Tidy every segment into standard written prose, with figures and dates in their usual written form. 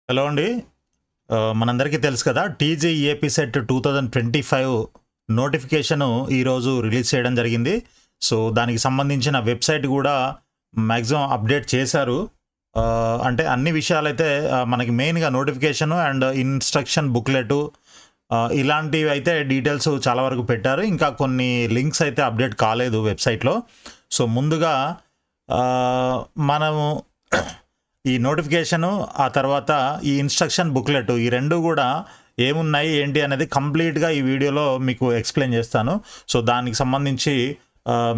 Hello అండి. మనందరికీ తెలుసు కదా! టీజీఈఏపీ సెట్ 2025 నోటిఫికేషను ఈరోజు రిలీజ్ చేయడం జరిగింది. సో, దానికి సంబంధించిన వెబ్‌సైట్ గూడా మాక్సిమం అప్డేట్ చేశారు. అంటే అన్ని విషయాలైతే మనకి మెయిన్‌గా నోటిఫికేషను అండ్ ఇన్‌స్ట్రక్షన్ బుక్‌లెటు ఇలాంటివైతే డీటెయిల్స్ చాలా వరకు పెట్టారు. ఇంకా కొన్ని లింక్స్ అయితే అప్డేట్ కాలేదు వెబ్‌సైట్‌లో. సో, ముందుగా మనము ఈ నోటిఫికేషను, ఆ తర్వాత ఈ ఇన్‌స్ట్రక్షన్ బుక్‌లెట్ ఈ 2 గూడా ఏమున్నాయి, ఏంటి అనేది కంప్లీట్‌గా ఈ వీడియోలో మీకు ఎక్స్‌ప్లెయిన్ చేస్తాను. సో, దానికి సంబంధించి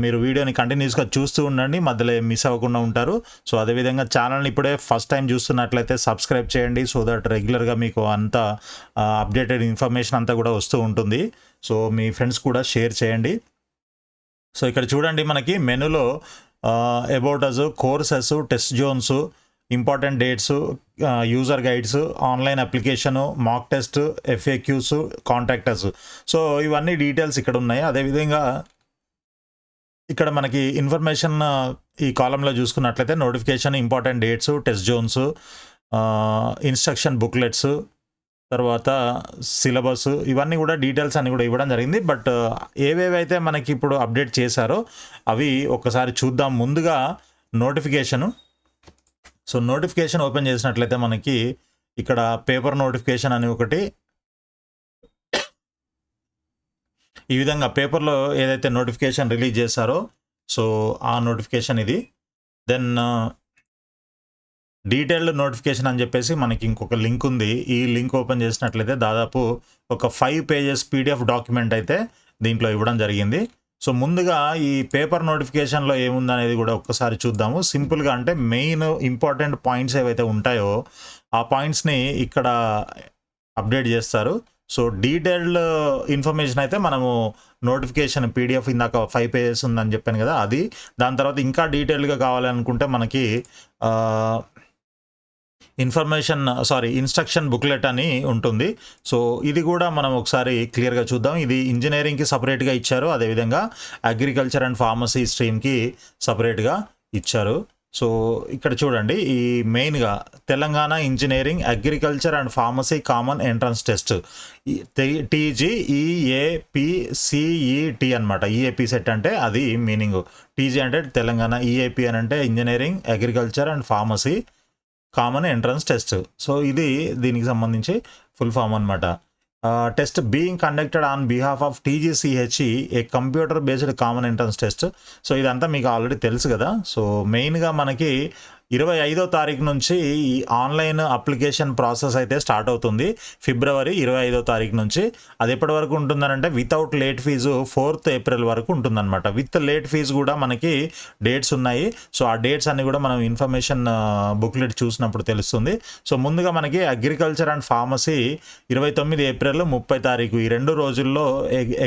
మీరు వీడియోని కంటిన్యూస్‌గా చూస్తూ ఉండండి. మధ్యలో ఏం మిస్ అవ్వకుండా ఉంటారు. సో, అదేవిధంగా ఛానల్‌ని ఇప్పుడే ఫస్ట్ టైం చూస్తున్నట్లయితే సబ్స్క్రైబ్ చేయండి. సో దట్ రెగ్యులర్‌గా మీకు అంతా అప్డేటెడ్ ఇన్ఫర్మేషన్ అంతా కూడా వస్తూ ఉంటుంది. సో, మీ ఫ్రెండ్స్ కూడా షేర్ చేయండి. సో, ఇక్కడ చూడండి మనకి మెనూలో about us, courses, test zones, important dates, user guides, online application, mock test, FAQs, contact us. So, ఇవన్నీ డీటెయిల్స్ ఇక్కడ ఉన్నాయి. అదేవిధంగా ఇక్కడ మనకి ఇన్ఫర్మేషన్ ఈ కాలంలో చూసుకున్నట్లయితే notification, important dates, test zones, instruction booklets, తర్వాత సిలబస్, ఇవన్నీ కూడా డీటెయిల్స్ అన్నీ కూడా ఇవ్వడం జరిగింది. బట్ ఏవేవైతే మనకి ఇప్పుడు అప్డేట్ చేశారో అవి ఒక్కసారి చూద్దాం. ముందుగా నోటిఫికేషను. సో, నోటిఫికేషన్ ఓపెన్ చేసినట్లయితే మనకి ఇక్కడ పేపర్ నోటిఫికేషన్ అని ఒకటి, ఈ విధంగా పేపర్‌లో ఏదైతే నోటిఫికేషన్ రిలీజ్ చేశారో సో, ఆ నోటిఫికేషన్ ఇది. దెన్ డీటెయిల్డ్ నోటిఫికేషన్ అని చెప్పేసి మనకి ఇంకొక లింక్ ఉంది. ఈ లింక్ ఓపెన్ చేసినట్లయితే దాదాపు ఒక 5 పేజెస్ పీడిఎఫ్ డాక్యుమెంట్ అయితే దీంట్లో ఇవ్వడం జరిగింది. సో, ముందుగా ఈ పేపర్ నోటిఫికేషన్‌లో ఏముందనేది కూడా ఒక్కసారి చూద్దాము. సింపుల్‌గా అంటే మెయిన్ ఇంపార్టెంట్ పాయింట్స్ ఏవైతే ఉంటాయో ఆ పాయింట్స్‌ని ఇక్కడ అప్డేట్ చేస్తారు. సో, డీటెయిల్డ్ ఇన్ఫర్మేషన్ అయితే మనము నోటిఫికేషన్ పీడిఎఫ్ ఇందాక 5 పేజెస్ ఉందని చెప్పాను కదా! అది. దాని తర్వాత ఇంకా డీటెయిల్డ్‌గా కావాలనుకుంటే మనకి ఇన్‌స్ట్రక్షన్ బుక్లెట్ అని ఉంటుంది. సో, ఇది కూడా మనం ఒకసారి క్లియర్‌గా చూద్దాం. ఇది ఇంజినీరింగ్‌కి సెపరేట్‌గా ఇచ్చారు. అదేవిధంగా అగ్రికల్చర్ అండ్ ఫార్మసీ స్ట్రీమ్‌కి సెపరేట్‌గా ఇచ్చారు. సో, ఇక్కడ చూడండి ఈ మెయిన్‌గా Telangana engineering, agriculture and pharmacy common entrance test TGEAPCET అనమాట. ఈఏపీ సెట్ అంటే అది మీనింగు. టీజీ అంటే తెలంగాణ, ఈఏపీ అని అంటే engineering, agriculture and pharmacy common entrance test. So, ఇది దీనికి సంబంధించి ఫుల్ ఫామ్ అనమాట. Test being conducted on behalf of TGCHE A computer based common entrance test. So, ఇదంతా మీకు ఆల్రెడీ తెలుసు కదా! సో, మెయిన్‌గా మనకి 25వ తారీఖు నుంచి ఈ ఆన్లైన్ అప్లికేషన్ ప్రాసెస్ అయితే స్టార్ట్ అవుతుంది. ఫిబ్రవరి 25వ తారీఖు నుంచి. అది ఎప్పటి వరకు ఉంటుందనంటే without late fee 4th April వరకు ఉంటుందన్నమాట. విత్ లేట్ ఫీజు కూడా మనకి డేట్స్ ఉన్నాయి. సో, ఆ డేట్స్ అన్ని కూడా మనం ఇన్ఫర్మేషన్ బుక్లెట్ చూసినప్పుడు తెలుస్తుంది. సో, ముందుగా మనకి అగ్రికల్చర్ అండ్ ఫార్మసీ 29 ఏప్రిల్, 30 తారీఖు ఈ 2 రోజుల్లో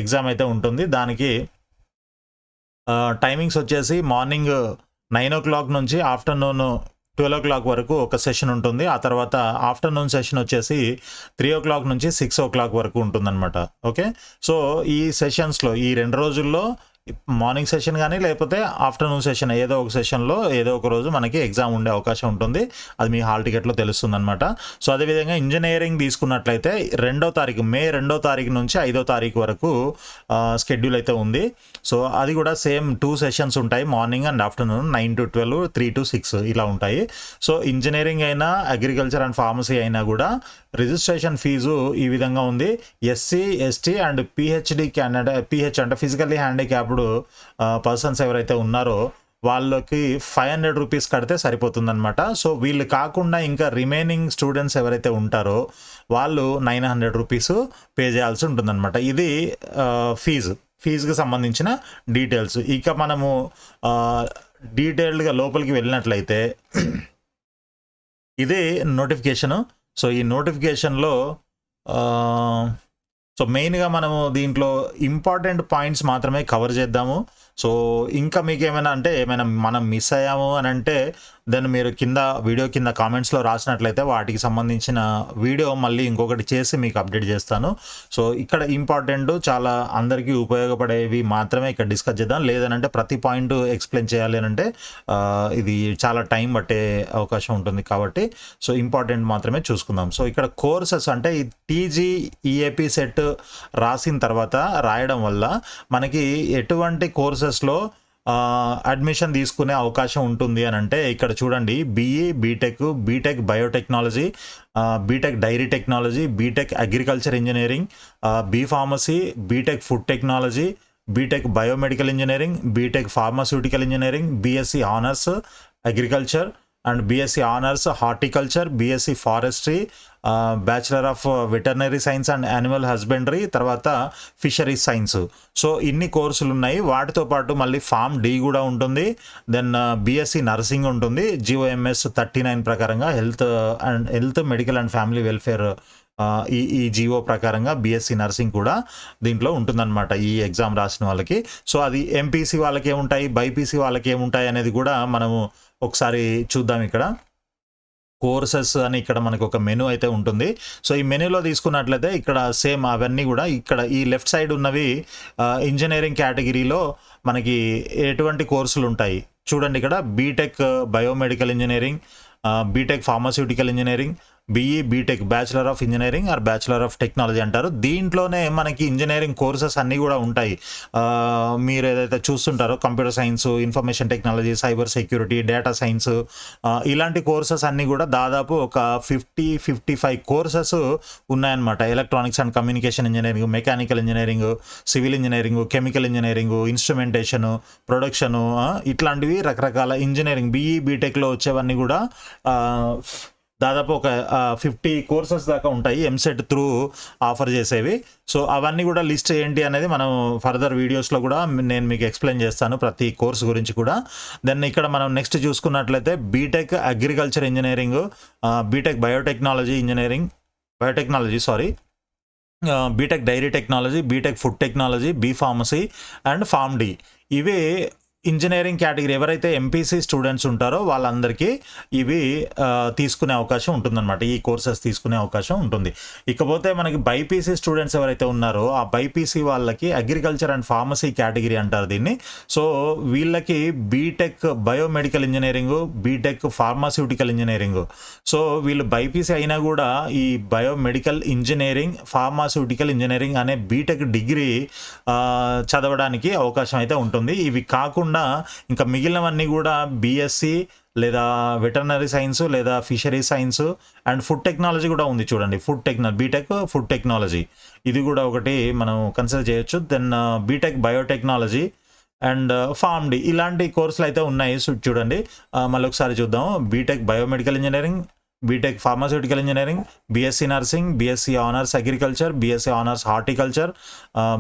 ఎగ్జామ్ అయితే ఉంటుంది. దానికి టైమింగ్స్ వచ్చేసి మార్నింగ్ 9:00 నుంచి ఆఫ్టర్‌నూన్ 12:00 వరకు ఒక సెషన్ ఉంటుంది. ఆ తర్వాత ఆఫ్టర్‌నూన్ సెషన్ వచ్చేసి 3:00 నుంచి 6:00 వరకు ఉంటుందన్నమాట. ఓకే. సో, ఈ సెషన్స్‌లో ఈ 2 రోజుల్లో మార్నింగ్ సెషన్ గానీ, లేకపోతే ఆఫ్టర్‌నూన్ సెషన్ ఏదో ఒక సెషన్‌లో ఏదో ఒక రోజు మనకి ఎగ్జామ్ ఉండే అవకాశం ఉంటుంది. అది మీ హాల్ టికెట్‌లో తెలుస్తుందనమాట. సో, అదేవిధంగా ఇంజినీరింగ్ తీసుకున్నట్లయితే మే 2వ తారీఖు నుంచి 5వ తారీఖు వరకు షెడ్యూల్ అయితే ఉంది. సో, అది కూడా సేమ్ 2 సెషన్స్ ఉంటాయి. మార్నింగ్ అండ్ ఆఫ్టర్‌నూన్ 9-12, 3-6 ఇలా ఉంటాయి. సో, ఇంజినీరింగ్ అయినా, అగ్రికల్చర్ అండ్ ఫార్మసీ అయినా కూడా రిజిస్ట్రేషన్ ఫీజు ఈ విధంగా ఉంది. SC, ST and PhD pH అంటే ఫిజికల్లీ హ్యాండిక్యాప్డ్ పర్సన్స్ ఎవరైతే ఉన్నారో వాళ్ళకి 500 రూపీస్ కడితే సరిపోతుందన్నమాట. సో, వీళ్ళు కాకుండా ఇంకా రిమైనింగ్ స్టూడెంట్స్ ఎవరైతే ఉంటారో వాళ్ళు 900 రూపీస్ పే చేయాల్సి ఉంటుందన్నమాట. ఇది ఫీజుకి సంబంధించిన డీటెయిల్స్. ఇక మనము డీటెయిల్డ్‌గా లోపలికి వెళ్ళినట్లయితే ఇదే నోటిఫికేషను. సో, ఈ నోటిఫికేషన్‌లో సో, మెయిన్‌గా మనము దీంట్లో ఇంపార్టెంట్ పాయింట్స్ మాత్రమే కవర్ చేద్దాము. సో ఇంకా మీకు ఏమైనా మనం మిస్ అయ్యాము అని అంటే దెన్ మీరు వీడియో కింద కామెంట్స్లో రాసినట్లయితే వాటికి సంబంధించిన వీడియో మళ్ళీ ఇంకొకటి చేసి మీకు అప్డేట్ చేస్తాను. సో ఇక్కడ ఇంపార్టెంట్ చాలా అందరికీ ఉపయోగపడేవి మాత్రమే ఇక్కడ డిస్కస్ చేద్దాం. లేదనంటే ప్రతి పాయింట్ ఎక్స్ప్లెయిన్ చేయాలి అంటే ఇది చాలా టైం పట్టే అవకాశం ఉంటుంది కాబట్టి సో ఇంపార్టెంట్ మాత్రమే చూసుకుందాం. సో ఇక్కడ కోర్సెస్ అంటే ఈ టీజీ ఈఏపీ సెట్ రాసిన తర్వాత రాయడం వల్ల మనకి ఎటువంటి కోర్సెస్లో అడ్మిషన్ తీసుకునే అవకాశం ఉంటుంది అని అంటే ఇక్కడ చూడండి, BE, BTech biotechnology, BTech dairy technology, BTech agriculture engineering, B pharmacy, BTech food technology, BTech biomedical engineering, BTech pharmaceutical engineering, BSc honours agriculture and BSc honours horticulture, BSc forestry, bachelor of veterinary science and animal husbandry, తర్వాత fisheries science. So ఇన్ని కోర్సులు ఉన్నాయి. వాటితో పాటు మళ్ళీ form D కూడా ఉంటుంది. Then BSc nursing ఉంటుంది. జిఓఎంఎస్ 39 ప్రకారంగా health medical and family welfare ఈ జిఓ ప్రకారంగా బీఎస్సీ నర్సింగ్ కూడా దీంట్లో ఉంటుందన్నమాట ఈ ఎగ్జామ్ రాసిన వాళ్ళకి. సో అది ఎంపీసీ వాళ్ళకి ఏముంటాయి, బైపీసీ వాళ్ళకి ఏముంటాయి అనేది కూడా మనము ఒకసారి చూద్దాం. ఇక్కడ కోర్సెస్ అని ఇక్కడ మనకు ఒక మెనూ అయితే ఉంటుంది. సో ఈ మెనూలో తీసుకున్నట్లయితే ఇక్కడ సేమ్ అవన్నీ కూడా ఇక్కడ ఈ లెఫ్ట్ సైడ్ ఉన్నవి ఇంజనీరింగ్ కేటగిరీలో మనకి ఎటువంటి కోర్సులు ఉంటాయి చూడండి. ఇక్కడ BTech biomedical engineering, BTech pharmaceutical engineering, BE, BTech bachelor of engineering or bachelor of technology అంటారు. దీంట్లోనే మనకి ఇంజనీరింగ్ కోర్సెస్ అన్నీ కూడా ఉంటాయి. మీరు ఏదైతే చూస్తుంటారో computer science, information technology, cyber security, data science, ఇలాంటి కోర్సెస్ అన్నీ కూడా దాదాపు ఒక 55 కోర్సెస్ ఉన్నాయన్నమాట. Electronics and communication engineering, mechanical engineering, civil engineering, chemical engineering, instrumentation, production, ఇట్లాంటివి రకరకాల ఇంజనీరింగ్ బీఈ, బీటెక్లో వచ్చేవన్నీ కూడా దాదాపు ఒక 50 కోర్సెస్ దాకా ఉంటాయి ఎంసెట్ త్రూ ఆఫర్ చేసేవి. సో అవన్నీ కూడా లిస్ట్ ఏంటి అనేది మనం ఫర్దర్ వీడియోస్లో కూడా నేను మీకు ఎక్స్ప్లెయిన్ చేస్తాను ప్రతి కోర్స్ గురించి కూడా. దెన్ ఇక్కడ మనం నెక్స్ట్ చూసుకున్నట్లయితే BTech agriculture engineering, BTech BTech dairy technology, BTech food technology, B pharmacy and Pharm D. ఇవి ఇంజనీరింగ్ కేటగిరీ ఎవరైతే ఎంపీసీ స్టూడెంట్స్ ఉంటారో వాళ్ళందరికీ ఇవి తీసుకునే అవకాశం ఉంటుందన్నమాట. ఈ కోర్సెస్ తీసుకునే అవకాశం ఉంటుంది. ఇకపోతే మనకి బైపీసీ స్టూడెంట్స్ ఎవరైతే ఉన్నారో ఆ బైపీసీ వాళ్ళకి అగ్రికల్చర్ అండ్ ఫార్మసీ కేటగిరీ అంటారు దీన్ని. సో వీళ్ళకి BTech biomedical engineering, BTech pharmaceutical engineering. So వీళ్ళు బైపీసీ అయినా కూడా ఈ బయోమెడికల్ ఇంజనీరింగ్, ఫార్మాస్యూటికల్ ఇంజనీరింగ్ అనే బీటెక్ డిగ్రీ చదవడానికి అవకాశం అయితే ఉంటుంది. ఇవి కాకుండా ఇంకా మిగిలినవన్నీ కూడా బీఎస్సీ లేదా వెటర్నరీ సైన్స్ లేదా fishery science and food technology కూడా ఉంది చూడండి. బీటెక్ ఫుడ్ టెక్నాలజీ ఇది కూడా ఒకటి మనం కన్సిడర్ చేయొచ్చు. Then BTech biotechnology and Pharm D ఇలాంటి కోర్సులు అయితే ఉన్నాయి చూడండి. మళ్ళీ ఒకసారి చూద్దాం. BTech biomedical engineering, BTech pharmaceutical engineering, BSc nursing, BSc honours agriculture, BSc honours horticulture,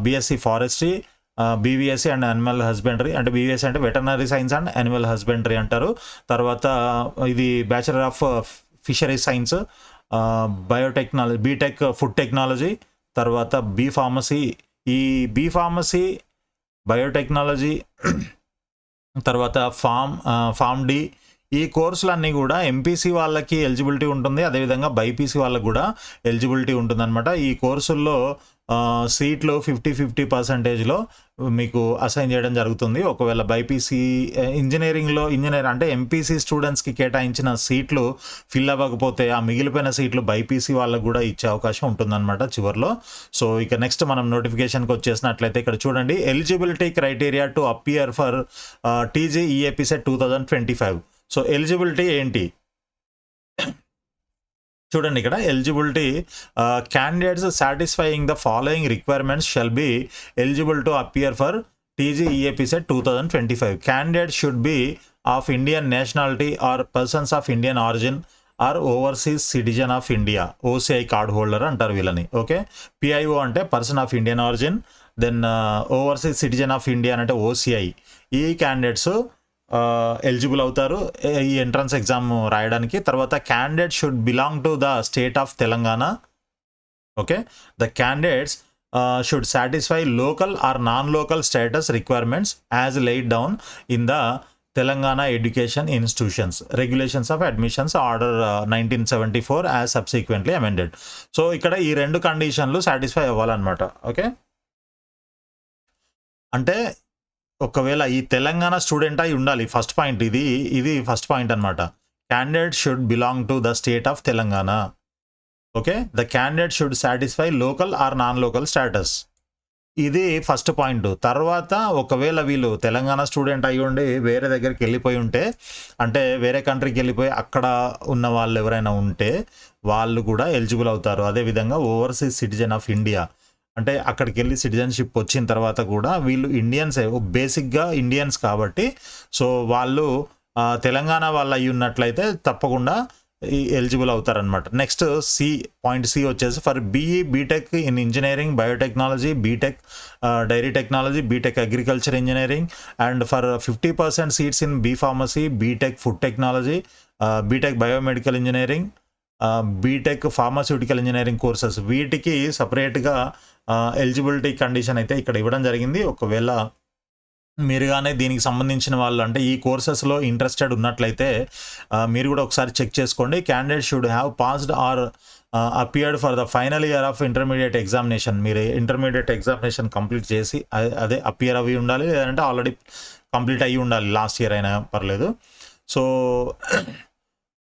BSc forestry, BVSc and animal husbandry, అంటే బీవీఎస్సీ అంటే veterinary science and animal husbandry అంటారు. తర్వాత ఇది bachelor of fisheries science, biotechnology, BTech food technology, తర్వాత B pharmacy. ఈ B pharmacy, biotechnology, తర్వాత Pharm D, ఈ కోర్సులన్నీ కూడా ఎంపీసీ వాళ్ళకి ఎలిజిబిలిటీ ఉంటుంది. అదేవిధంగా బైపీసీ వాళ్ళకి కూడా ఎలిజిబిలిటీ ఉంటుందన్నమాట. ఈ కోర్సుల్లో సీట్లు 50-50% మీకు అసైన్ చేయడం జరుగుతుంది. ఒకవేళ బైపీసీ ఇంజనీర్ అంటే ఎంపీసీ స్టూడెంట్స్కి కేటాయించిన సీట్లు ఫిల్ అవ్వకపోతే ఆ మిగిలిపోయిన సీట్లు బైపీసీ వాళ్ళకు కూడా ఇచ్చే అవకాశం ఉంటుందన్నమాట చివరిలో. సో ఇక నెక్స్ట్ మనం నోటిఫికేషన్కి వచ్చేసినట్లయితే ఇక్కడ చూడండి, eligibility criteria to appear for TG EAP CET 2025. So eligibility ఏంటి చూడండి. ఇక్కడ eligibility candidates satisfying the following requirements shall be eligible to appear for TG EAP CET 2025. Candidate should be of Indian nationality or persons of Indian origin or overseas citizen of India, OCI card holder అంటారు వీళ్ళని. Okay, PIO అంటే person of Indian origin, then overseas citizen of India అంటే OCI. ఈ candidates eligible అవుతారు ఈ entrance exam రాయడానికి. తర్వాత candidate should belong to the state of Telangana. Okay, the candidates should satisfy local or non-local status requirements as laid down in the Telangana Education Institutions Regulations of Admissions Order 1974 as subsequently amended. So ఇక్కడ ఈ రెండు కండిషన్లు satisfy అవ్వాలన్నమాట. Okay, అంటే ఒకవేళ ఈ Telangana student అయి ఉండాలి. ఫస్ట్ పాయింట్ ఇది ఫస్ట్ పాయింట్ అనమాట. Candidate should belong to the state of Telangana. Okay, the candidate should satisfy local are non local status. ఇది ఫస్ట్ పాయింట్. తర్వాత ఒకవేళ వీళ్ళు తెలంగాణ స్టూడెంట్ అయి ఉండి వేరే దగ్గరికి వెళ్ళిపోయి ఉంటే, అంటే వేరే కంట్రీకి వెళ్ళిపోయి అక్కడ ఉన్న వాళ్ళు ఎవరైనా ఉంటే వాళ్ళు కూడా ఎలిజిబుల్ అవుతారు. అదేవిధంగా ఓవర్సీస్ సిటిజన్ ఆఫ్ ఇండియా, అంటే అక్కడికి వెళ్ళి సిటిజన్షిప్ వచ్చిన తర్వాత కూడా వీళ్ళు ఇండియన్సే, బేసిక్గా ఇండియన్స్ కాబట్టి సో వాళ్ళు తెలంగాణ వాళ్ళు అయి ఉన్నట్లయితే తప్పకుండా ఎలిజిబుల్ అవుతారనమాట. నెక్స్ట్ పాయింట్ సి వచ్చేసి for BE BTech in engineering biotechnology, BTech dairy technology, BTech agriculture engineering and for 50% seats in B pharmacy, BTech food technology, BTech biomedical engineering, BTech pharmaceutical engineering courses, వీటికి సపరేట్గా eligibility condition అయితే ఇక్కడ ఇవ్వడం జరిగింది. ఒకవేళ మీరు కానీ దీనికి సంబంధించిన వాళ్ళు అంటే ఈ కోర్సెస్లో ఇంట్రెస్టెడ్ ఉన్నట్లయితే మీరు కూడా ఒకసారి చెక్ చేసుకోండి. Candidate should have passed or appeared for the final year of intermediate examination. మీరు ఇంటర్మీడియట్ ఎగ్జామినేషన్ కంప్లీట్ చేసి అదే అపియర్ అవి ఉండాలి, లేదంటే ఆల్రెడీ కంప్లీట్ అయ్యి ఉండాలి, లాస్ట్ ఇయర్ అయినా పర్లేదు. సో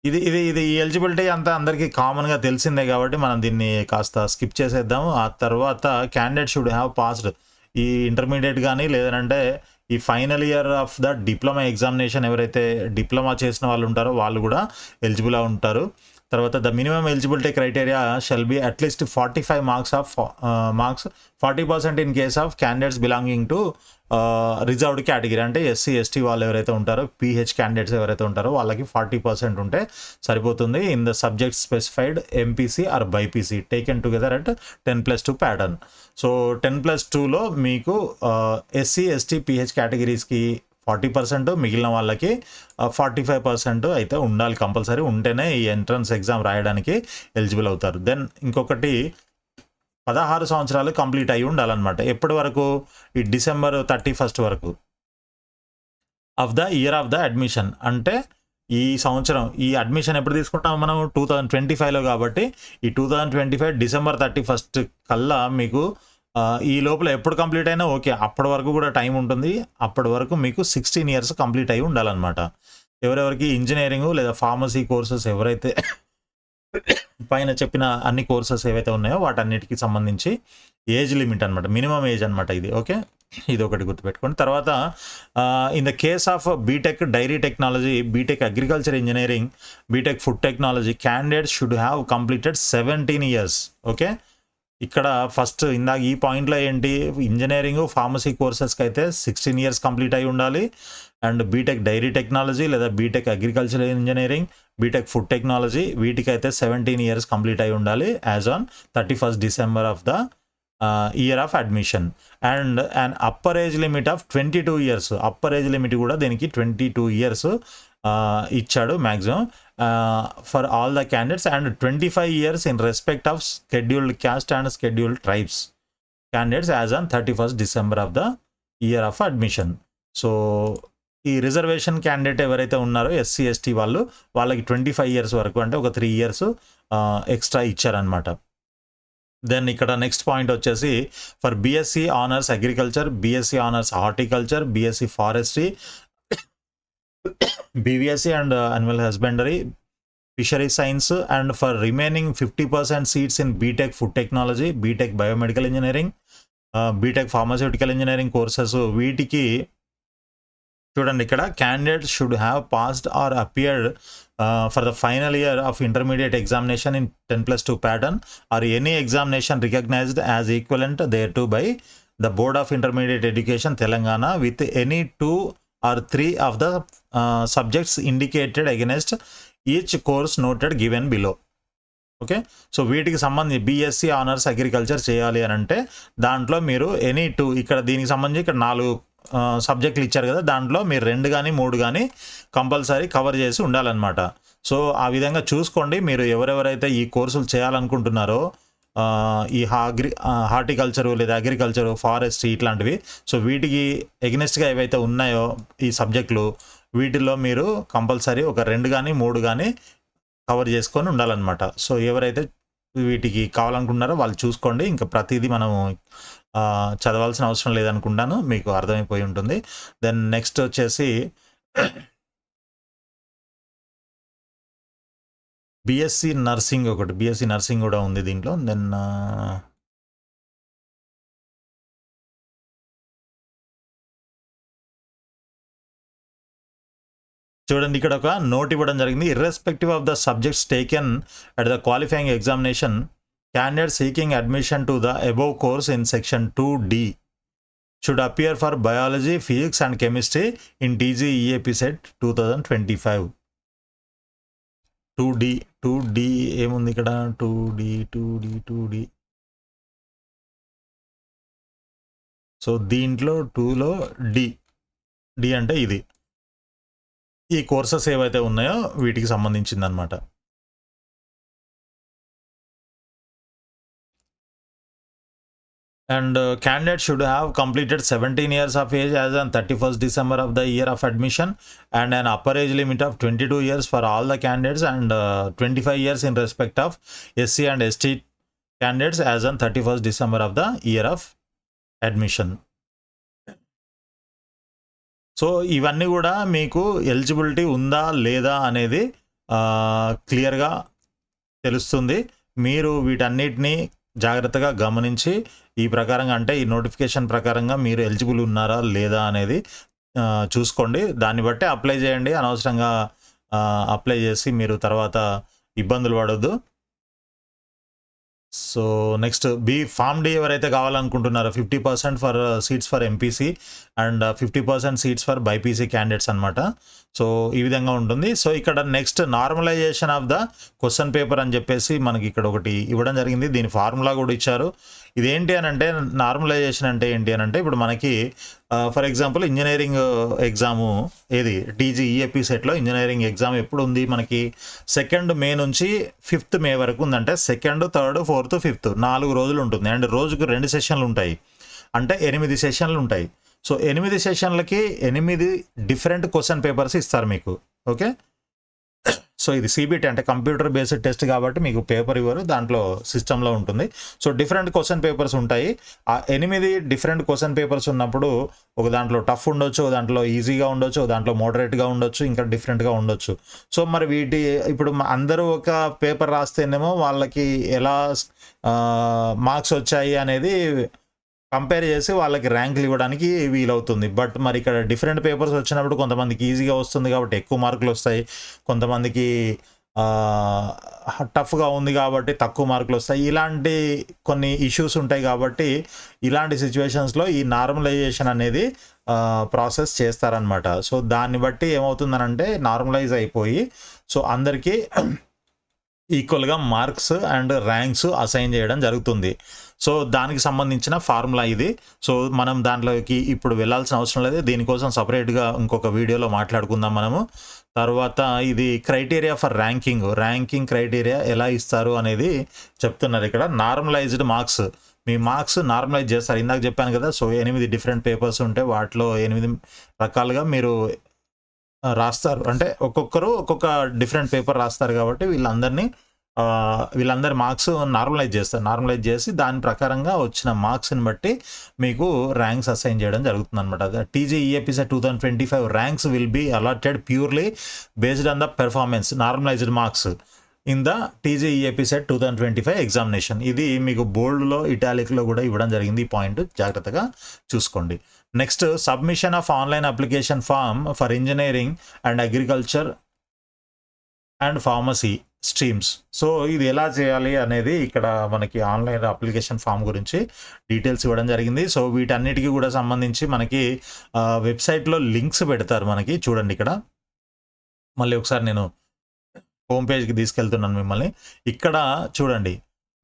ఇది ఇది ఇది ఎలిజిబిలిటీ అంతా అందరికీ కామన్గా తెలిసిందే కాబట్టి మనం దీన్ని కాస్త స్కిప్ చేసేద్దాము. ఆ తర్వాత క్యాండిడేట్ షుడ్ హ్యావ్ పాస్డ్ ఈ ఇంటర్మీడియట్ కానీ లేదంటే ఈ final year of the diploma examination, ఎవరైతే డిప్లొమా చేసిన వాళ్ళు ఉంటారో వాళ్ళు కూడా ఎలిజిబుల్ ఉంటారు. తర్వాత the minimum eligibility criteria shall be at least 45 marks 40% in case of candidates belonging to reserved category, అంటే ఎస్సీ ఎస్టీ వాళ్ళు ఎవరైతే ఉంటారో, పీహెచ్ క్యాండిడేట్స్ ఎవరైతే ఉంటారో వాళ్ళకి 40% ఉంటే సరిపోతుంది. In the subject specified MPC or BiPC taken together at 10+2 pattern. So 10+2లో మీకు ఎస్సీ ఎస్టీ పీహెచ్ కేటగిరీస్కి 40%, మిగిలిన వాళ్ళకి 45% అయితే ఉండాలి కంపల్సరీ. ఉంటేనే ఈ ఎంట్రన్స్ ఎగ్జామ్ రాయడానికి ఎలిజిబుల్ అవుతారు. దెన్ ఇంకొకటి 16 సంవత్సరాలు కంప్లీట్ అయ్యి ఉండాలన్నమాట. ఎప్పటి వరకు? ఈ December 31 వరకు of the year of the admission. అంటే ఈ సంవత్సరం ఈ అడ్మిషన్ ఎప్పుడు తీసుకుంటాం మనం? 2025లో కాబట్టి ఈ 2025 December 31 కల్లా మీకు ఈ లోపల ఎప్పుడు కంప్లీట్ అయినా ఓకే, అప్పటి వరకు కూడా టైం ఉంటుంది. అప్పటి వరకు మీకు 16 ఇయర్స్ కంప్లీట్ అయ్యి ఉండాలన్నమాట. ఎవరెవరికి ఇంజనీరింగ్ లేదా ఫార్మసీ కోర్సెస్ ఎవరైతే పైన చెప్పిన అన్ని కోర్సెస్ ఏవైతే ఉన్నాయో వాటన్నిటికి సంబంధించి ఏజ్ లిమిట్ అనమాట, మినిమం ఏజ్ అనమాట ఇది. ఓకే, ఇది ఒకటి గుర్తుపెట్టుకోండి. తర్వాత in the case of BTech dairy technology, BTech agriculture engineering, BTech food technology, candidate should have completed 17 years. Okay, ఇక్కడ ఫస్ట్ ఇందాక ఈ పాయింట్లో ఏంటి, ఇంజనీరింగ్ ఫార్మసీ కోర్సెస్కి అయితే 16 ఇయర్స్ కంప్లీట్ అయి ఉండాలి. అండ్ బీటెక్ డైరీ టెక్నాలజీ లేదా BTech agriculture engineering, BTech food technology వీటికైతే 17 ఇయర్స్ కంప్లీట్ అయి ఉండాలి as on 31 December of the year of admission. And and upper age limit of 22 years. Upper age limit కూడా దీనికి 22 years ఇచ్చాడు maximum for all the candidates. And 25 years in respect of scheduled caste and scheduled tribes candidates as on 31 December of the year of admission. So ఈ reservation candidate ఎవరైతే ఉన్నారో SC ST వాళ్ళకి 25 years వరకు, అంటే ఒక 3 years extra ఇచ్చారనమాట. Then ఇక్కడ next point వచ్చేసి for BSc honours agriculture, BSc honours horticulture, BSc forestry, BVSc and animal husbandry, fishery science, and for remaining 50% seats in BTech food technology, BTech biomedical engineering, BTech pharmaceutical engineering courses వీటికి చూడండి ఇక్కడ candidate should have passed or appeared for the final year of intermediate examination in 10+2 pattern or any examination recognised as equivalent there to buy the board of intermediate education Telangana with any 2 or 3 of the subjects indicated against each course noted given below. Okay, so వీటికి సంబంధించి BSc honours agriculture చేయాలి అని అంటే దాంట్లో మీరు any 2, ఇక్కడ దీనికి సంబంధించి ఇక్కడ 4 సబ్జెక్టులు ఇచ్చారు కదా, దాంట్లో మీరు 2 కానీ 3 కానీ కంపల్సరీ కవర్ చేసి ఉండాలన్నమాట. సో ఆ విధంగా చూసుకోండి. మీరు ఎవరెవరైతే ఈ కోర్సులు చేయాలనుకుంటున్నారో ఈ హార్టికల్చరు లేదా అగ్రికల్చరు, ఫారెస్ట్రీ ఇట్లాంటివి. సో వీటికి ఎగ్నెస్ట్గా ఏవైతే ఉన్నాయో ఈ సబ్జెక్టులు, వీటిల్లో మీరు కంపల్సరీ ఒక 2 కానీ 3 కానీ కవర్ చేసుకొని ఉండాలన్నమాట. సో ఎవరైతే వీటికి కావాలనుకుంటున్నారో వాళ్ళు చూసుకోండి. ఇంకా ప్రతిదీ మనం చదవాల్సిన అవసరం లేదనుకుంటాను, మీకు అర్థమైపోయి ఉంటుంది. దెన్ నెక్స్ట్ వచ్చేసి బీఎస్సీ నర్సింగ్ ఒకటి, బీఎస్సీ నర్సింగ్ కూడా ఉంది దీంట్లో. దెన్ చూడండి, ఇక్కడ ఒక నోట్ ఇవ్వడం జరిగింది. Irrespective of the subjects taken at the qualifying examination, candidate seeking admission to the above course in section 2D should appear for biology, physics and chemistry in TGEAP set 2025. 2D ఏముంది ఇక్కడ? 2D. So దీంట్లో 2లో D అంటే ఇది, ఈ courses ఏవైతే ఉన్నాయో వీటికి సంబంధించిందనమాట. And candidate should have completed 17 years of age as on 31st December of the year of admission, and an upper age limit of 22 years for all the candidates, and 25 years in respect of SC and ST candidates as on 31st December of the year of admission. So ఇవన్నీ కూడా మీకు eligibility ఉందా లేదా అనేది క్లియర్గా తెలుస్తుంది. మీరు వీటన్నిటిని జాగ్రత్తగా గమనించి ఈ ప్రకారంగా, అంటే ఈ నోటిఫికేషన్ ప్రకారంగా మీరు ఎలిజిబుల్ ఉన్నారా లేదా అనేది చూసుకోండి. దాన్ని బట్టి అప్లై చేయండి. అనవసరంగా అప్లై చేసి మీరు తర్వాత ఇబ్బందులు పడొద్దు. సో నెక్స్ట్ ఫామ్ డి ఎవరైతే కావాలనుకుంటున్నారో 50% for seats for MPC and 50% seats for BiPC candidates అనమాట. సో ఈ విధంగా ఉంటుంది. సో ఇక్కడ next normalisation of the question paper అని చెప్పేసి మనకి ఇక్కడ ఒకటి ఇవ్వడం జరిగింది. దీని ఫార్ములా కూడా ఇచ్చారు. ఇదేంటి అని అంటే, నార్మలైజేషన్ అంటే ఏంటి అని అంటే, ఇప్పుడు మనకి ఫర్ ఎగ్జాంపుల్ ఇంజనీరింగ్ ఎగ్జాము ఏది టీజీఈఏపీ సెట్లో ఇంజనీరింగ్ ఎగ్జామ్ ఎప్పుడు ఉంది మనకి? 2 మే నుంచి 5th మే వరకు ఉందంటే 2nd, 3rd, 4th, 5th 4 రోజులు ఉంటుంది. అండ్ రోజుకు 2 సెషన్లు ఉంటాయి, అంటే 8 సెషన్లు ఉంటాయి. సో 8 సెషన్లకి 8 డిఫరెంట్ క్వశ్చన్ పేపర్స్ ఇస్తారు మీకు. ఓకే, సో ఇది సిబిటి అంటే కంప్యూటర్ బేస్డ్ టెస్ట్ కాబట్టి మీకు పేపర్ ఇవ్వరు, దాంట్లో సిస్టంలో ఉంటుంది. సో డిఫరెంట్ క్వశ్చన్ పేపర్స్ ఉంటాయి. ఆ 8 డిఫరెంట్ క్వశ్చన్ పేపర్స్ ఉన్నప్పుడు ఒక దాంట్లో టఫ్ ఉండొచ్చు, దాంట్లో ఈజీగా ఉండొచ్చు, దాంట్లో మోడరేట్గా ఉండొచ్చు, ఇంకా డిఫరెంట్గా ఉండొచ్చు. సో మరి ఇప్పుడు అందరూ ఒక పేపర్ రాస్తేనేమో వాళ్ళకి ఎలా మార్క్స్ వచ్చాయి అనేది కంపేర్ చేసి వాళ్ళకి ర్యాంకులు ఇవ్వడానికి వీలవుతుంది. బట్ మరి ఇక్కడ డిఫరెంట్ పేపర్స్ వచ్చినప్పుడు కొంతమందికి ఈజీగా వస్తుంది కాబట్టి ఎక్కువ మార్కులు వస్తాయి, కొంతమందికి టఫ్గా ఉంది కాబట్టి తక్కువ మార్కులు వస్తాయి. ఇలాంటి కొన్ని ఇష్యూస్ ఉంటాయి కాబట్టి ఇలాంటి సిచ్యువేషన్స్లో ఈ నార్మలైజేషన్ అనేది ప్రాసెస్ చేస్తారనమాట. సో దాన్ని బట్టి ఏమవుతుందనంటే నార్మలైజ్ అయిపోయి సో అందరికీ ఈక్వల్గా మార్క్స్ అండ్ ర్యాంక్స్ అసైన్ చేయడం జరుగుతుంది. సో దానికి సంబంధించిన ఫార్ములా ఇది. సో మనం దాంట్లోకి ఇప్పుడు వెళ్ళాల్సిన అవసరం లేదు, దీనికోసం సపరేట్గా ఇంకొక వీడియోలో మాట్లాడుకుందాం మనము. తర్వాత ఇది క్రైటీరియా ఫర్ ర్యాంకింగ్ క్రైటీరియా ఎలా ఇస్తారు అనేది చెప్తున్నారు ఇక్కడ. నార్మలైజ్డ్ మార్క్స్, మీ మార్క్స్ నార్మలైజ్ చేస్తారు. ఇందాక చెప్పాను కదా, సో 8 డిఫరెంట్ పేపర్స్ ఉంటాయి, వాటిలో 8 రకాలుగా మీరు రాస్తారు. అంటే ఒక్కొక్కరు ఒక్కొక్క డిఫరెంట్ పేపర్ రాస్తారు కాబట్టి వీళ్ళందరి మార్క్స్ నార్మలైజ్ చేస్తారు. నార్మలైజ్ చేసి దాని ప్రకారంగా వచ్చిన మార్క్స్ని బట్టి మీకు ర్యాంక్స్ అసైన్ చేయడం జరుగుతుంది అనమాట. TGEAP set 2025 ranks will be allotted purely based on the performance normalised marks in the TGEAP set 2025 examination. ఇది మీకు బోల్డ్లో ఇటాలిక్లో కూడా ఇవ్వడం జరిగింది. ఈ పాయింట్ జాగ్రత్తగా చూసుకోండి. Next submission of online application form for engineering and agriculture and pharmacy streams. So ఇది ఎలా చేయాలి అనేది ఇక్కడ మనకి ఆన్లైన్ అప్లికేషన్ ఫామ్ గురించి డీటెయిల్స్ ఇవ్వడం జరిగింది. సో వీటన్నిటికీ కూడా సంబంధించి మనకి వెబ్సైట్లో లింక్స్ పెడతారు మనకి. చూడండి ఇక్కడ మళ్ళీ ఒకసారి నేను హోమ్ పేజ్కి తీసుకెళ్తున్నాను మిమ్మల్ని. ఇక్కడ చూడండి,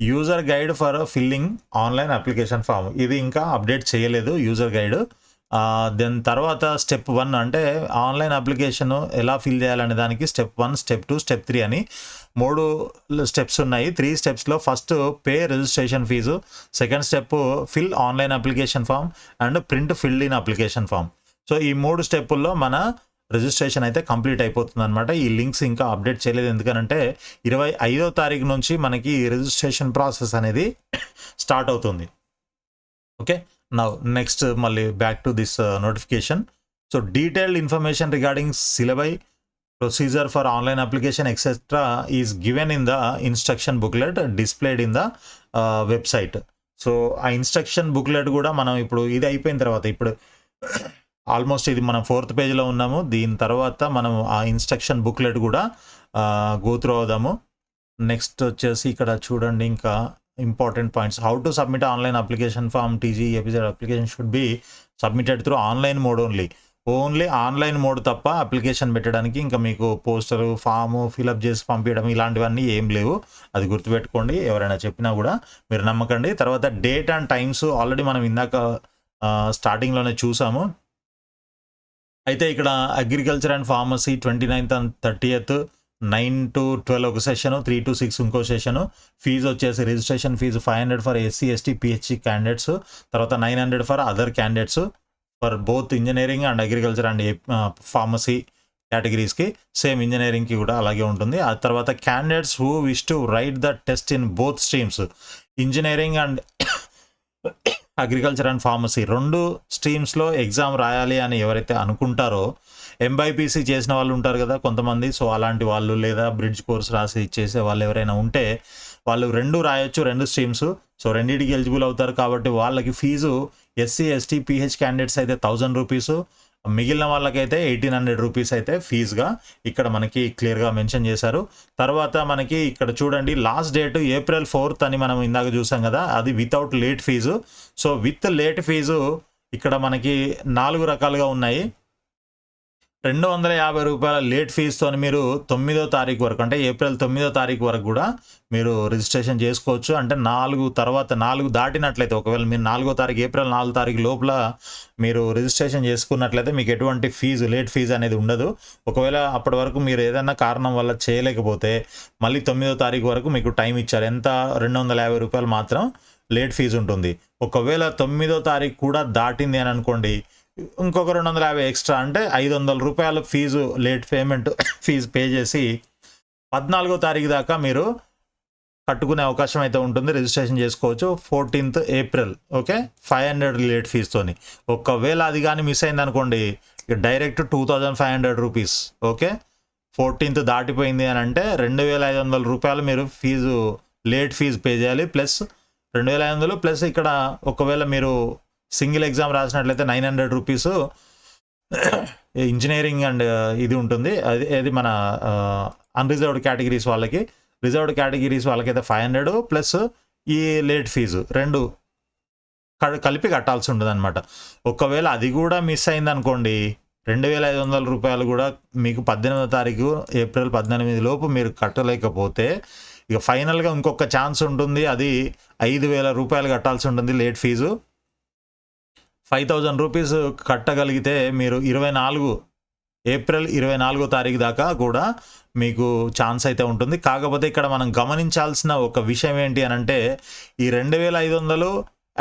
user guide for filling online application form, ఇది ఇంకా అప్డేట్ చేయలేదు యూజర్ గైడ్. దెన్ తర్వాత స్టెప్ 1 అంటే ఆన్లైన్ అప్లికేషన్ ఎలా ఫిల్ చేయాలనే దానికి స్టెప్ 1, స్టెప్ 2, స్టెప్ 3 అని 3 స్టెప్స్ ఉన్నాయి. 3 స్టెప్స్లో first pay registration fee, second step fill online application form and print filled in application form. So ఈ 3 స్టెప్పుల్లో మన రిజిస్ట్రేషన్ అయితే కంప్లీట్ అయిపోతుంది అనమాట. ఈ లింక్స్ ఇంకా అప్డేట్ చేయలేదు, ఎందుకనంటే 25వ తారీఖు నుంచి మనకి రిజిస్ట్రేషన్ ప్రాసెస్ అనేది స్టార్ట్ అవుతుంది. ఓకే, నౌ నెక్స్ట్ మళ్ళీ back to this notification. So detailed information regarding syllabi, procedure for online application etcetera is given in the instruction booklet displayed in the website. So ఆ instruction booklet కూడా మనం ఇప్పుడు ఇది అయిపోయిన తర్వాత, ఇప్పుడు ఆల్మోస్ట్ ఇది మనం 4th పేజ్లో ఉన్నాము. దీని తర్వాత మనం ఆ ఇన్స్ట్రక్షన్ బుక్లెట్ కూడా గో త్రూ అవుదాము. నెక్స్ట్ వచ్చేసి ఇక్కడ చూడండి ఇంకా important points. How to submit online application form TG EAPCET application should be submitted through online mode only online mode తప్ప అప్లికేషన్ పెట్టడానికి ఇంకా మీకు పోస్టరు, ఫాము ఫిలప్ చేసి పంపించడం ఇలాంటివన్నీ ఏం లేవు. అది గుర్తుపెట్టుకోండి, ఎవరైనా చెప్పినా కూడా మీరు నమ్మకండి. తర్వాత డేట్ అండ్ టైమ్స్ ఆల్రెడీ మనం ఇందాక స్టార్టింగ్లోనే చూసాము. అయితే ఇక్కడ agriculture and pharmacy 29th and 30th 9 to 12 ఒక సెషను, 3 to 6 ఇంకో సెషను. ఫీజు వచ్చేసి registration fee 500 for SC ST PHC candidates, తర్వాత 900 for other candidates for both engineering and agriculture and pharmacy కేటగిరీస్కి. సేమ్ ఇంజనీరింగ్కి కూడా అలాగే ఉంటుంది. ఆ తర్వాత candidates who wish to write the test in both streams, engineering and agriculture and pharmacy 2 స్ట్రీమ్స్లో exam రాయాలి అని ఎవరైతే అనుకుంటారో, ఎంబైపీసీ చేసిన వాళ్ళు ఉంటారు కదా కొంతమంది, సో అలాంటి వాళ్ళు లేదా బ్రిడ్జ్ కోర్స్ రాసి చేసే వాళ్ళు ఎవరైనా ఉంటే వాళ్ళు 2 రాయొచ్చు, 2 స్ట్రీమ్స్. సో రెండింటికి ఎలిజిబుల్ అవుతారు. కాబట్టి వాళ్ళకి fee SC ST PH candidates అయితే 1000 రూపీసు, మిగిలిన వాళ్ళకైతే 1800 రూపీస్ అయితే ఫీజుగా ఇక్కడ మనకి క్లియర్గా మెన్షన్ చేశారు. తర్వాత మనకి ఇక్కడ చూడండి లాస్ట్ డేట్ April 4th అని మనం ఇందాక చూసాం కదా, అది without late fee. So with late fee ఇక్కడ మనకి 4 రకాలుగా ఉన్నాయి. 250 రూపాయల లేట్ ఫీజుతో మీరు 9వ తారీఖు వరకు, అంటే April 9వ తారీఖు వరకు కూడా మీరు రిజిస్ట్రేషన్ చేసుకోవచ్చు. అంటే 4 తర్వాత 4 దాటినట్లయితే, ఒకవేళ మీరు 4వ తారీఖు April 4 తారీఖు లోపల మీరు రిజిస్ట్రేషన్ చేసుకున్నట్లయితే మీకు ఎటువంటి ఫీజు లేట్ ఫీజు అనేది ఉండదు. ఒకవేళ అప్పటి వరకు మీరు ఏదైనా కారణం వల్ల చేయలేకపోతే మళ్ళీ 9వ తారీఖు వరకు మీకు టైం ఇచ్చారు. ఎంత? 250 రూపాయలు మాత్రం లేట్ ఫీజు ఉంటుంది. ఒకవేళ 9వ తారీఖు కూడా దాటింది అని అనుకోండి, ఇంకొక 250 ఎక్స్ట్రా, అంటే 500 రూపాయల fee late payment fee pay చేసి 14వ తారీఖు దాకా మీరు కట్టుకునే అవకాశం అయితే ఉంటుంది, రిజిస్ట్రేషన్ చేసుకోవచ్చు. 14th April, okay, 500 late ఫీజుతోని. ఒకవేళ అది కానీ మిస్ అయింది అనుకోండి, డైరెక్ట్ 2500 రూపీస్. ఓకే, 14th దాటిపోయింది అని అంటే 2500 రూపాయలు మీరు ఫీజు లేట్ ఫీజు పే చేయాలి. ప్లస్ 2500 ప్లస్ ఇక్కడ ఒకవేళ మీరు సింగిల్ ఎగ్జామ్ రాసినట్లయితే 900 రూపీస్ ఇంజనీరింగ్ అండ్ ఇది ఉంటుంది. అది మన అన్రిజర్వ్డ్ కేటగిరీస్ వాళ్ళకి. రిజర్వ్డ్ కేటగిరీస్ వాళ్ళకైతే 500 ప్లస్ ఈ లేట్ ఫీజు 2 కలిపి కట్టాల్సి ఉంటుంది అనమాట. ఒకవేళ అది కూడా మిస్ అయింది అనుకోండి, 2500 రూపాయలు కూడా మీకు 18వ తారీఖు April 18 లోపు మీరు కట్టలేకపోతే ఇక ఫైనల్గా ఇంకొక ఛాన్స్ ఉంటుంది. అది 5000 రూపాయలు కట్టాల్సి ఉంటుంది లేట్ ఫీజు. 5000 రూపీస్ కట్టగలిగితే మీరు April 24వ తారీఖు దాకా కూడా మీకు ఛాన్స్ అయితే ఉంటుంది. కాకపోతే ఇక్కడ మనం గమనించాల్సిన ఒక విషయం ఏంటి అని అంటే, ఈ 2500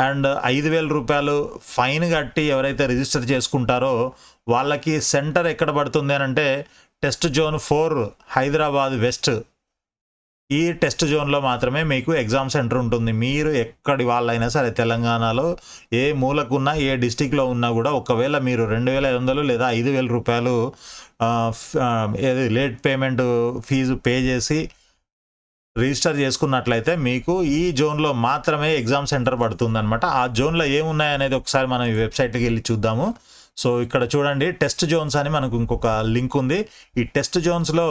అండ్ 5000 రూపాయలు ఫైన్ కట్టి ఎవరైతే రిజిస్టర్ చేసుకుంటారో వాళ్ళకి సెంటర్ ఎక్కడ పడుతుంది అని అంటే టెస్ట్ జోన్ 4 హైదరాబాద్ వెస్ట్. ఈ టెస్ట్ జోన్లో మాత్రమే మీకు ఎగ్జామ్ సెంటర్ ఉంటుంది. మీరు ఎక్కడి వాళ్ళైనా సరే తెలంగాణలో ఏ మూలకున్నా ఏ డిస్టిక్లో ఉన్నా కూడా ఒకవేళ మీరు 2500 లేదా 5000 రూపాయలు ఏది లేట్ పేమెంట్ ఫీజు పే చేసి రిజిస్టర్ చేసుకున్నట్లయితే మీకు ఈ జోన్లో మాత్రమే ఎగ్జామ్ సెంటర్ పడుతుంది అనమాట. ఆ జోన్లో ఏమున్నాయనేది ఒకసారి మనం ఈ వెబ్సైట్కి వెళ్ళి చూద్దాము. సో ఇక్కడ చూడండి, టెస్ట్ జోన్స్ అని మనకు ఇంకొక లింక్ ఉంది. ఈ టెస్ట్ జోన్స్లో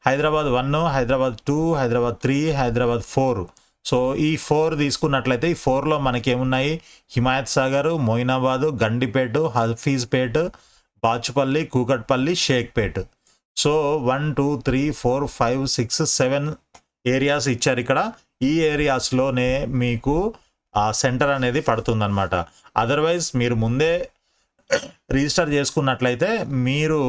హైదరాబాద్ 1, హైదరాబాద్ 2, హైదరాబాద్ 3, హైదరాబాద్ 4. సో ఈ 4 తీసుకున్నట్లయితే ఈ 4లో మనకి ఏమున్నాయి? హిమాయత్ సాగర్, మొయినాబాద్, గండిపేట, హఫీజ్పేట్, బాచుపల్లి, కూకట్పల్లి, షేక్పేట్. సో 1, 2, 3, 4, 5, 6, 7 ఏరియాస్ ఇచ్చారు ఇక్కడ. ఈ ఏరియాస్లోనే మీకు ఆ సెంటర్ అనేది పడుతుందన్నమాట. అదర్వైజ్ మీరు ముందే రిజిస్టర్ చేసుకున్నట్లయితే మీరు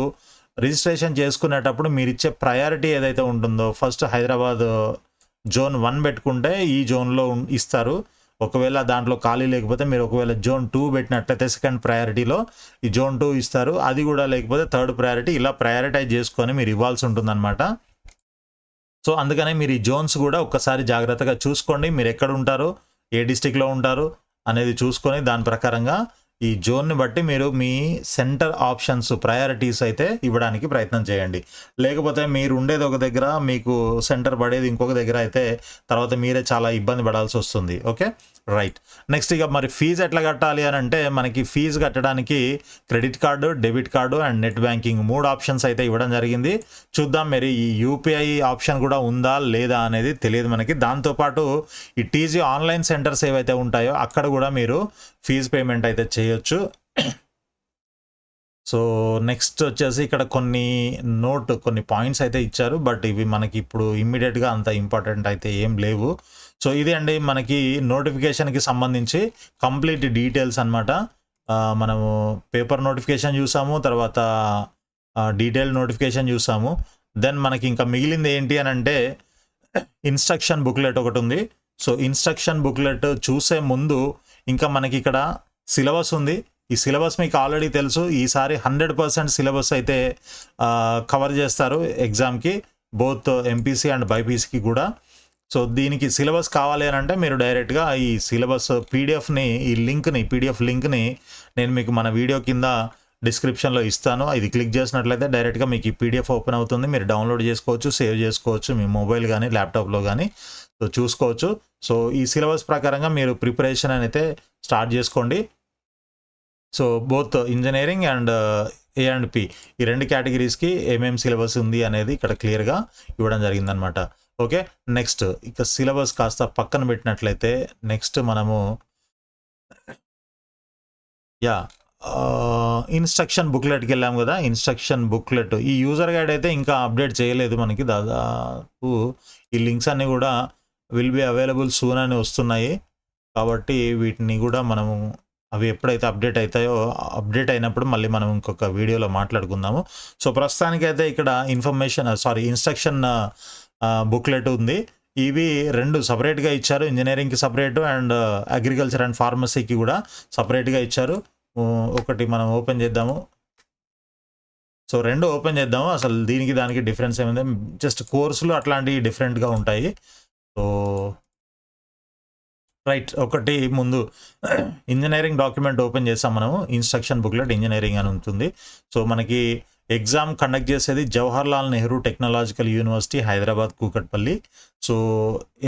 రిజిస్ట్రేషన్ చేసుకునేటప్పుడు మీరు ఇచ్చే ప్రయారిటీ ఏదైతే ఉంటుందో ఫస్ట్ హైదరాబాద్ జోన్ 1 పెట్టుకుంటే ఈ జోన్లో ఇస్తారు. ఒకవేళ దాంట్లో ఖాళీ లేకపోతే మీరు ఒకవేళ జోన్ 2 పెట్టినట్లయితే సెకండ్ ప్రయారిటీలో ఈ జోన్ 2 ఇస్తారు. అది కూడా లేకపోతే థర్డ్ ప్రయారిటీ, ఇలా ప్రయారిటైజ్ చేసుకొని మీరు ఇవ్వాల్సి ఉంటుందన్నమాట. సో అందుకనే మీరు ఈ జోన్స్ కూడా ఒక్కసారి జాగ్రత్తగా చూసుకోండి. మీరు ఎక్కడ ఉంటారో, ఏ డిస్టిక్లో ఉంటారు అనేది చూసుకొని దాని ప్రకారంగా ఈ జోన్ని బట్టి మీరు మీ సెంటర్ ఆప్షన్స్ ప్రయారిటీస్ అయితే ఇవ్వడానికి ప్రయత్నం చేయండి. లేకపోతే మీరు ఉండేది ఒక దగ్గర, మీకు సెంటర్ పడేది ఇంకొక దగ్గర అయితే తర్వాత మీరే చాలా ఇబ్బంది పడాల్సి వస్తుంది. Okay, right. నెక్స్ట్ ఇక మరి ఫీజు ఎట్లా కట్టాలి అని అంటే, మనకి ఫీజు కట్టడానికి credit card, debit card and net banking 3 options అయితే ఇవ్వడం జరిగింది. చూద్దాం మరి ఈ యూపీఐ ఆప్షన్ కూడా ఉందా లేదా అనేది తెలియదు మనకి. దాంతోపాటు ఈ టీజీ ఆన్లైన్ సెంటర్స్ ఏవైతే ఉంటాయో అక్కడ కూడా మీరు ఫీజు పేమెంట్ అయితే చేయొచ్చు. సో నెక్స్ట్ వచ్చేసి ఇక్కడ కొన్ని పాయింట్స్ అయితే ఇచ్చారు, బట్ ఇవి మనకి ఇప్పుడు ఇమ్మీడియట్గా అంత ఇంపార్టెంట్ అయితే ఏం లేవు. సో ఇది అండి మనకి నోటిఫికేషన్కి సంబంధించి కంప్లీట్ డీటెయిల్స్ అనమాట. మనము పేపర్ నోటిఫికేషన్ చూసాము, తర్వాత డీటెయిల్ నోటిఫికేషన్ చూసాము. దెన్ మనకి ఇంకా మిగిలింది ఏంటి అని అంటే ఇన్స్ట్రక్షన్ బుక్లెట్ ఒకటి ఉంది. సో ఇన్స్ట్రక్షన్ బుక్లెట్ చూసే ముందు ఇంకా మనకి ఇక్కడ సిలబస్ ఉంది. ఈ సిలబస్ మీకు ఆల్రెడీ తెలుసు. ఈసారి 100% సిలబస్ అయితే కవర్ చేస్తారు ఎగ్జామ్కి, బోత్ ఎంపీసీ అండ్ బైపీసీకి కూడా. సో దీనికి సిలబస్ కావాలి అని అంటే మీరు డైరెక్ట్గా ఈ సిలబస్ పీడిఎఫ్ని, పీడిఎఫ్ లింక్ని నేను మీకు మన వీడియో కింద డిస్క్రిప్షన్లో ఇస్తాను. ఇది క్లిక్ చేసినట్లయితే డైరెక్ట్గా మీకు ఈ పీడిఎఫ్ ఓపెన్ అవుతుంది. మీరు డౌన్లోడ్ చేసుకోవచ్చు, సేవ్ చేసుకోవచ్చు మీ మొబైల్ కానీ ల్యాప్టాప్లో కానీ. సో చూసుకోవచ్చు. సో ఈ సిలబస్ ప్రకారంగా మీరు ప్రిపరేషన్ అయితే స్టార్ట్ చేసుకోండి. So both engineering and A and P ఈ 2 కేటగిరీస్కి ఏమేమి సిలబస్ ఉంది అనేది ఇక్కడ క్లియర్గా ఇవ్వడం జరిగిందనమాట. ఓకే, నెక్స్ట్ ఇక సిలబస్ కాస్త పక్కన పెట్టినట్లయితే నెక్స్ట్ మనము ఇన్స్ట్రక్షన్ బుక్లెట్కి వెళ్ళాము కదా. ఇన్స్ట్రక్షన్ బుక్లెట్ ఈ యూజర్ గైడ్ అయితే ఇంకా అప్డేట్ చేయలేదు మనకి. దాదాపు ఈ లింక్స్ అన్నీ కూడా విల్ బి అవైలబుల్ సూన్ అని వస్తున్నాయి. కాబట్టి వీటిని కూడా మనము అవి ఎప్పుడైతే అప్డేట్ అయినప్పుడు మళ్ళీ మనం ఇంకొక వీడియోలో మాట్లాడుకుందాము. సో ప్రస్తుతానికైతే ఇక్కడ ఇన్స్ట్రక్షన్ బుక్లెట్ ఉంది. ఇవి 2 సపరేట్గా ఇచ్చారు. ఇంజనీరింగ్కి సపరేటు అండ్ అగ్రికల్చర్ అండ్ ఫార్మసీకి కూడా సపరేట్గా ఇచ్చారు. ఒకటి మనం ఓపెన్ చేద్దాము. సో 2 ఓపెన్ చేద్దాము. అసలు దీనికి దానికి డిఫరెన్స్ ఏమైంది, జస్ట్ కోర్సులు అట్లాంటివి డిఫరెంట్గా ఉంటాయి. సో రైట్, ఒకటి ముందు ఇంజనీరింగ్ డాక్యుమెంట్ ఓపెన్ చేసాం మనము. ఇన్స్ట్రక్షన్ బుక్లెట్ ఇంజనీరింగ్ అని ఉంటుంది. సో మనకి ఎగ్జామ్ కండక్ట్ చేసేది Jawaharlal Nehru technological university, Hyderabad, Kukatpally. So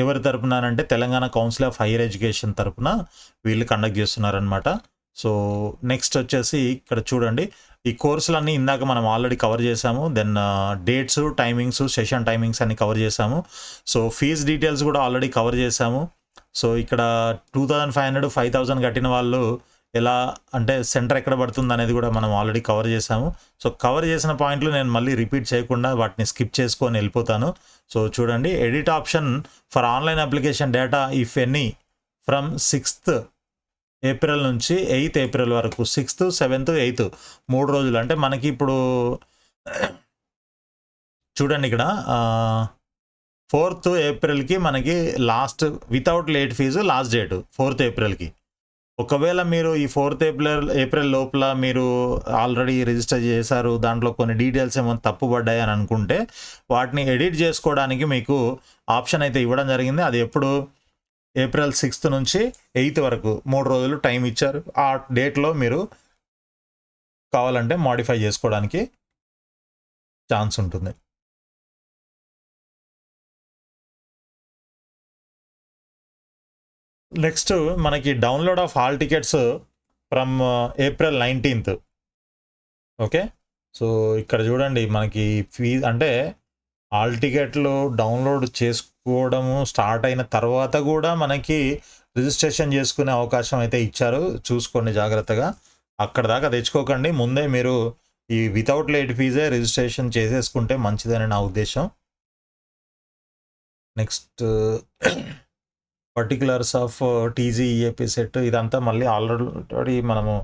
ఎవరి తరపున అంటే Telangana council of higher education తరపున వీళ్ళు కండక్ట్ చేస్తున్నారనమాట. సో నెక్స్ట్ వచ్చేసి ఇక్కడ చూడండి, ఈ కోర్సులన్నీ ఇందాక మనం ఆల్రెడీ కవర్ చేసాము. Then dates, timings, session timings అన్ని కవర్ చేసాము. సో ఫీజ్ డీటెయిల్స్ కూడా ఆల్రెడీ కవర్ చేసాము. సో ఇక్కడ 2500, 5000 కట్టిన వాళ్ళు ఎలా అంటే సెంటర్ ఎక్కడ పడుతుంది అనేది కూడా మనం ఆల్రెడీ కవర్ చేసాము. సో కవర్ చేసిన పాయింట్లు నేను మళ్ళీ రిపీట్ చేయకుండా వాటిని స్కిప్ చేసుకొని వెళ్ళిపోతాను. సో చూడండి, edit option for online application data if any from 6th April నుంచి 8th ఏప్రిల్ వరకు, 6th, 7th, 8th 3 రోజులు. అంటే మనకి ఇప్పుడు చూడండి ఇక్కడ 4th ఏప్రిల్కి మనకి last without late fee last date 4th ఏప్రిల్కి. ఒకవేళ మీరు ఈ 4th ఏప్రిల్ లోపల మీరు ఆల్రెడీ రిజిస్టర్ చేశారు, దాంట్లో కొన్ని డీటెయిల్స్ ఏమో తప్పుపడ్డాయి అని అనుకుంటే వాటిని ఎడిట్ చేసుకోవడానికి మీకు ఆప్షన్ అయితే ఇవ్వడం జరిగింది. అది ఎప్పుడు ఏప్రిల్ 6th నుంచి 8th వరకు 3 రోజులు టైం ఇచ్చారు. ఆ డేట్లో మీరు కావాలంటే మాడిఫై చేసుకోవడానికి ఛాన్స్ ఉంటుంది. నెక్స్ట్ మనకి download of hall tickets from April 19th. Okay, so ఇక్కడ చూడండి మనకి ఫీజ్ అంటే హాల్ టికెట్లు డౌన్లోడ్ చేసుకోవడము స్టార్ట్ అయిన తర్వాత కూడా మనకి రిజిస్ట్రేషన్ చేసుకునే అవకాశం అయితే ఇచ్చారు. చూసుకోండి జాగ్రత్తగా, అక్కడ దాకా తెచ్చుకోకండి. ముందే మీరు ఈ వితౌట్ లేట్ ఫీజే రిజిస్ట్రేషన్ చేసేసుకుంటే మంచిదని నా ఉద్దేశం. Next particulars of TG EAP set ఇదంతా మళ్ళీ ఆల్రెడీ మనము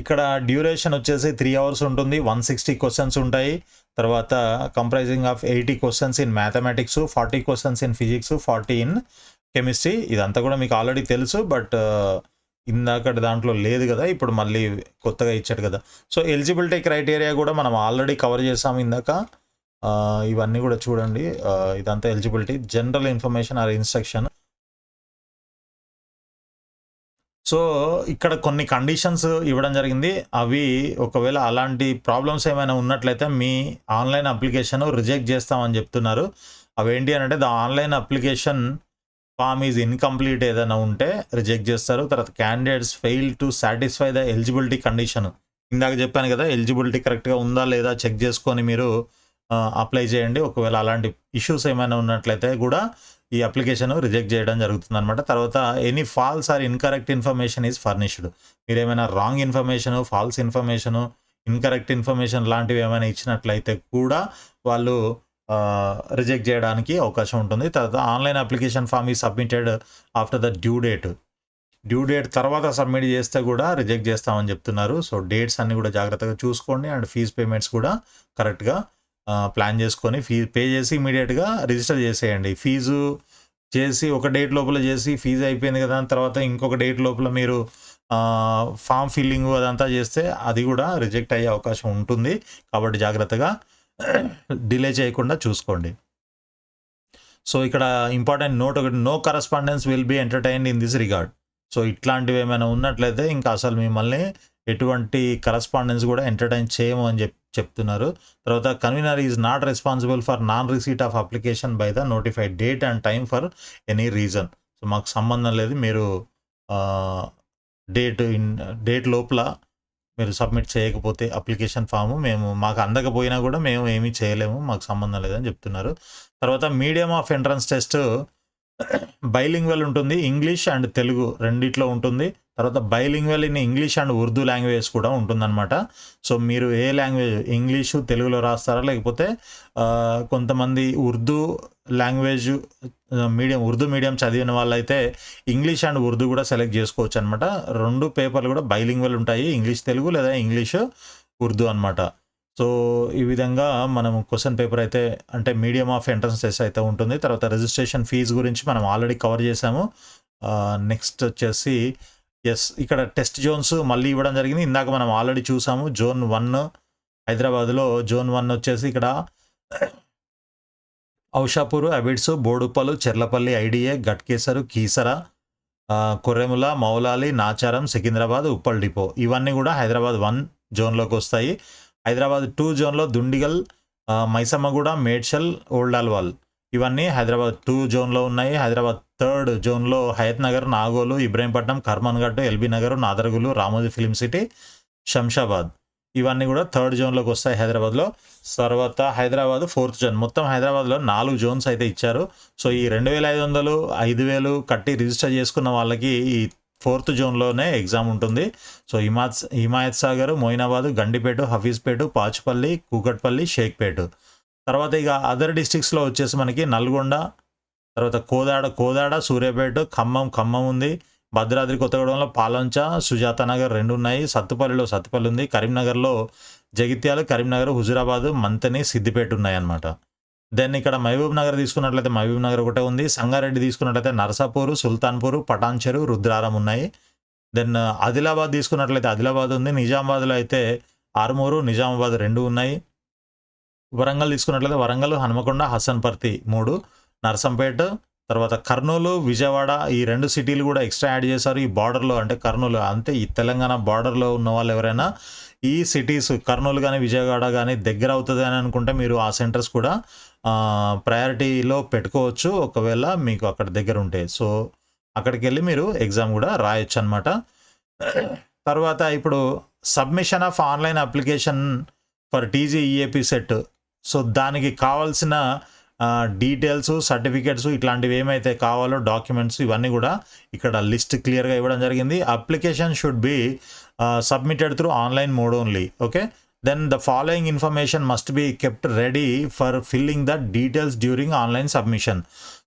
ఇక్కడ డ్యూరేషన్ వచ్చేసి 3 అవర్స్ ఉంటుంది. 160 క్వశ్చన్స్ ఉంటాయి. తర్వాత comprising of 80 questions in mathematics, 40 questions in physics, 40 in chemistry. ఇదంతా కూడా మీకు ఆల్రెడీ తెలుసు, బట్ ఇందాక దాంట్లో లేదు కదా, ఇప్పుడు మళ్ళీ కొత్తగా ఇచ్చాడు కదా. సో ఎలిజిబిలిటీ క్రైటీరియా కూడా మనం ఆల్రెడీ కవర్ చేసాము ఇందాక. ఇవన్నీ కూడా చూడండి. ఇదంతా eligibility, general information are instruction. So ఇక్కడ కొన్ని కండిషన్స్ ఇవ్వడం జరిగింది. అవి ఒకవేళ అలాంటి ప్రాబ్లమ్స్ ఏమైనా ఉన్నట్లయితే మీ ఆన్లైన్ అప్లికేషన్ రిజెక్ట్ చేస్తామని చెప్తున్నారు. అవేంటి అని అంటే, the online application form is incomplete ఏదైనా ఉంటే రిజెక్ట్ చేస్తారు. తర్వాత candidates fail to satisfy the eligibility condition. ఇందాక చెప్పాను కదా, ఎలిజిబిలిటీ కరెక్ట్గా ఉందా లేదా చెక్ చేసుకొని మీరు అప్లై చేయండి. ఒకవేళ అలాంటి ఇష్యూస్ ఏమైనా ఉన్నట్లయితే కూడా ఈ అప్లికేషన్ రిజెక్ట్ చేయడం జరుగుతుంది అనమాట. తర్వాత any false or incorrect information is furnished. మీరు ఏమైనా wrong information, false information, incorrect information లాంటివి ఏమైనా ఇచ్చినట్లయితే కూడా వాళ్ళు రిజెక్ట్ చేయడానికి అవకాశం ఉంటుంది. తర్వాత ఆన్లైన్ అప్లికేషన్ ఫామ్ ఈ submitted after the due date తర్వాత సబ్మిట్ చేస్తే కూడా రిజెక్ట్ చేస్తామని చెప్తున్నారు. సో డేట్స్ అన్ని కూడా జాగ్రత్తగా చూసుకోండి. అండ్ ఫీజ్ పేమెంట్స్ కూడా కరెక్ట్గా ప్లాన్ చేసుకొని పే చేసి ఇమీడియట్గా రిజిస్టర్ చేసేయండి. ఫీజు చేసి ఒక డేట్ లోపల చేసి ఫీజు అయిపోయింది కదా అని తర్వాత ఇంకొక డేట్ లోపల మీరు ఫామ్ ఫిల్లింగ్ అదంతా చేస్తే అది కూడా రిజెక్ట్ అయ్యే అవకాశం ఉంటుంది. కాబట్టి జాగ్రత్తగా డిలే చేయకుండా చూసుకోండి. సో ఇక్కడ ఇంపార్టెంట్ నోట్ ఒకటి, no correspondence will be entertained in this regard. So ఇట్లాంటివి ఏమైనా ఉన్నట్లయితే ఇంకా అసలు మిమ్మల్ని ఎటువంటి కరస్పాండెన్స్ కూడా ఎంటర్టైన్ చేయము అని చెప్తున్నారు. తర్వాత convener is not responsible for non receipt of application by the notified date and time for any reason. So మాకు సంబంధం లేదు, మీరు డేట్ లోపల మీరు సబ్మిట్ చేయకపోతే అప్లికేషన్ ఫాము మాకు అందకపోయినా కూడా మేము ఏమీ చేయలేము, మాకు సంబంధం లేదని చెప్తున్నారు. తర్వాత medium of entrance test bilingual ఉంటుంది, ఇంగ్లీష్ అండ్ తెలుగు రెండిట్లో ఉంటుంది. తర్వాత bilingual in English and Urdu language కూడా ఉంటుందన్నమాట. సో మీరు ఏ లాంగ్వేజ్, ఇంగ్లీషు తెలుగులో రాస్తారా, లేకపోతే కొంతమంది ఉర్దూ లాంగ్వేజ్ ఉర్దూ మీడియం చదివిన వాళ్ళైతే ఇంగ్లీష్ అండ్ ఉర్దూ కూడా సెలెక్ట్ చేసుకోవచ్చు అనమాట. 2 పేపర్లు కూడా బైలింగ్వల్ ఉంటాయి, ఇంగ్లీష్ తెలుగు లేదా ఇంగ్లీషు ఉర్దూ అనమాట. సో ఈ విధంగా మనం క్వశ్చన్ పేపర్ అయితే అంటే మీడియం ఆఫ్ ఎంట్రన్స్ టెస్ట్ అయితే ఉంటుంది. తర్వాత రిజిస్ట్రేషన్ ఫీజు గురించి మనం ఆల్రెడీ కవర్ చేసాము. నెక్స్ట్ వచ్చేసి ఇక్కడ టెస్ట్ జోన్స్ మళ్ళీ ఇవ్వడం జరిగింది. ఇందాక మనం ఆల్రెడీ చూసాము. జోన్ 1 హైదరాబాద్లో జోన్ 1 వచ్చేసి ఇక్కడ ఔషాపూర్, అబిడ్స్, బోడుప్పలు, చెర్లపల్లి, ఐడిఏ, గట్కేసరు, కీసర, కొర్రెముల, మౌలాలి, నాచారం, సికింద్రాబాద్, ఉప్పల్ డిపో ఇవన్నీ కూడా హైదరాబాద్ 1 జోన్లోకి వస్తాయి. హైదరాబాద్ 2 జోన్లో దుండిగల్, మైసమ్మగూడ, మేడ్చల్, ఓల్డాల్వాల్ ఇవన్నీ హైదరాబాద్ 2 జోన్లో ఉన్నాయి. హైదరాబాద్ 3rd జోన్లో Hayath Nagar, Nagole, Ibrahimpatnam, Karmanghat, LB Nagar, Nadergul, Ramoji film city, Shamshabad ఇవన్నీ కూడా 3rd జోన్లోకి వస్తాయి హైదరాబాద్లో. తర్వాత హైదరాబాద్ 4th జోన్. మొత్తం హైదరాబాద్లో 4 జోన్స్ అయితే ఇచ్చారు. సో ఈ 2500, 5000 కట్టి రిజిస్టర్ చేసుకున్న వాళ్ళకి ఈ 4th జోన్లోనే ఎగ్జామ్ ఉంటుంది. సో హిమాయత్ సాగర్, మోయినాబాద్, గండిపేట, హఫీజ్పేట, పాచిపల్లి, కూకట్పల్లి, షేక్పేట. తర్వాత ఇక అదర్ డిస్ట్రిక్ట్స్లో వచ్చేసి మనకి నల్గొండ, తర్వాత కోదాడ, సూర్యాపేట, ఖమ్మం ఉంది, భద్రాద్రి కొత్తగూడెంలో పాలంచ, సుజాత నగర్ 2 ఉన్నాయి, సత్తుపల్లిలో సత్తుపల్లి ఉంది, కరీంనగర్లో జగిత్యాల, కరీంనగర్, హుజురాబాద్, మంతని, సిద్దిపేట ఉన్నాయన్నమాట. దెన్ ఇక్కడ మహబూబ్ నగర్ తీసుకున్నట్లయితే మహబూబ్ నగర్ ఒకటే ఉంది. సంగారెడ్డి తీసుకున్నట్లయితే నరసాపూర్, సుల్తాన్పూర్, పటాన్చెరు, రుద్రారం ఉన్నాయి. దెన్ ఆదిలాబాద్ తీసుకున్నట్లయితే ఆదిలాబాద్ ఉంది. నిజామాబాద్లో అయితే ఆర్మూరు, నిజామాబాద్ 2 ఉన్నాయి. వరంగల్ తీసుకున్నట్లయితే వరంగల్, హనుమకొండ, హసన్పర్తి 3, నర్సంపేట, తర్వాత కర్నూలు, విజయవాడ ఈ 2 సిటీలు కూడా ఎక్స్ట్రా యాడ్ చేశారు ఈ బార్డర్లో. అంటే కర్నూలు అంటే ఈ తెలంగాణ బార్డర్లో ఉన్న వాళ్ళు ఎవరైనా ఈ సిటీస్ కర్నూలు కానీ విజయవాడ కానీ దగ్గర అవుతుంది అని అనుకుంటే మీరు ఆ సెంటర్స్ కూడా ప్రయారిటీలో పెట్టుకోవచ్చు ఒకవేళ మీకు అక్కడ దగ్గర ఉంటే. సో అక్కడికి వెళ్ళి మీరు ఎగ్జామ్ కూడా రాయొచ్చు అనమాట. తర్వాత ఇప్పుడు submission of online application for TGEAPCET. So దానికి కావాల్సిన డీటెయిల్స్, సర్టిఫికేట్స్ ఇట్లాంటివి ఏమైతే కావాలో డాక్యుమెంట్స్ ఇవన్నీ కూడా ఇక్కడ లిస్ట్ క్లియర్గా ఇవ్వడం జరిగింది. Application should be submitted through online mode only. Okay, then the following information must be kept ready for filling the details during online submission.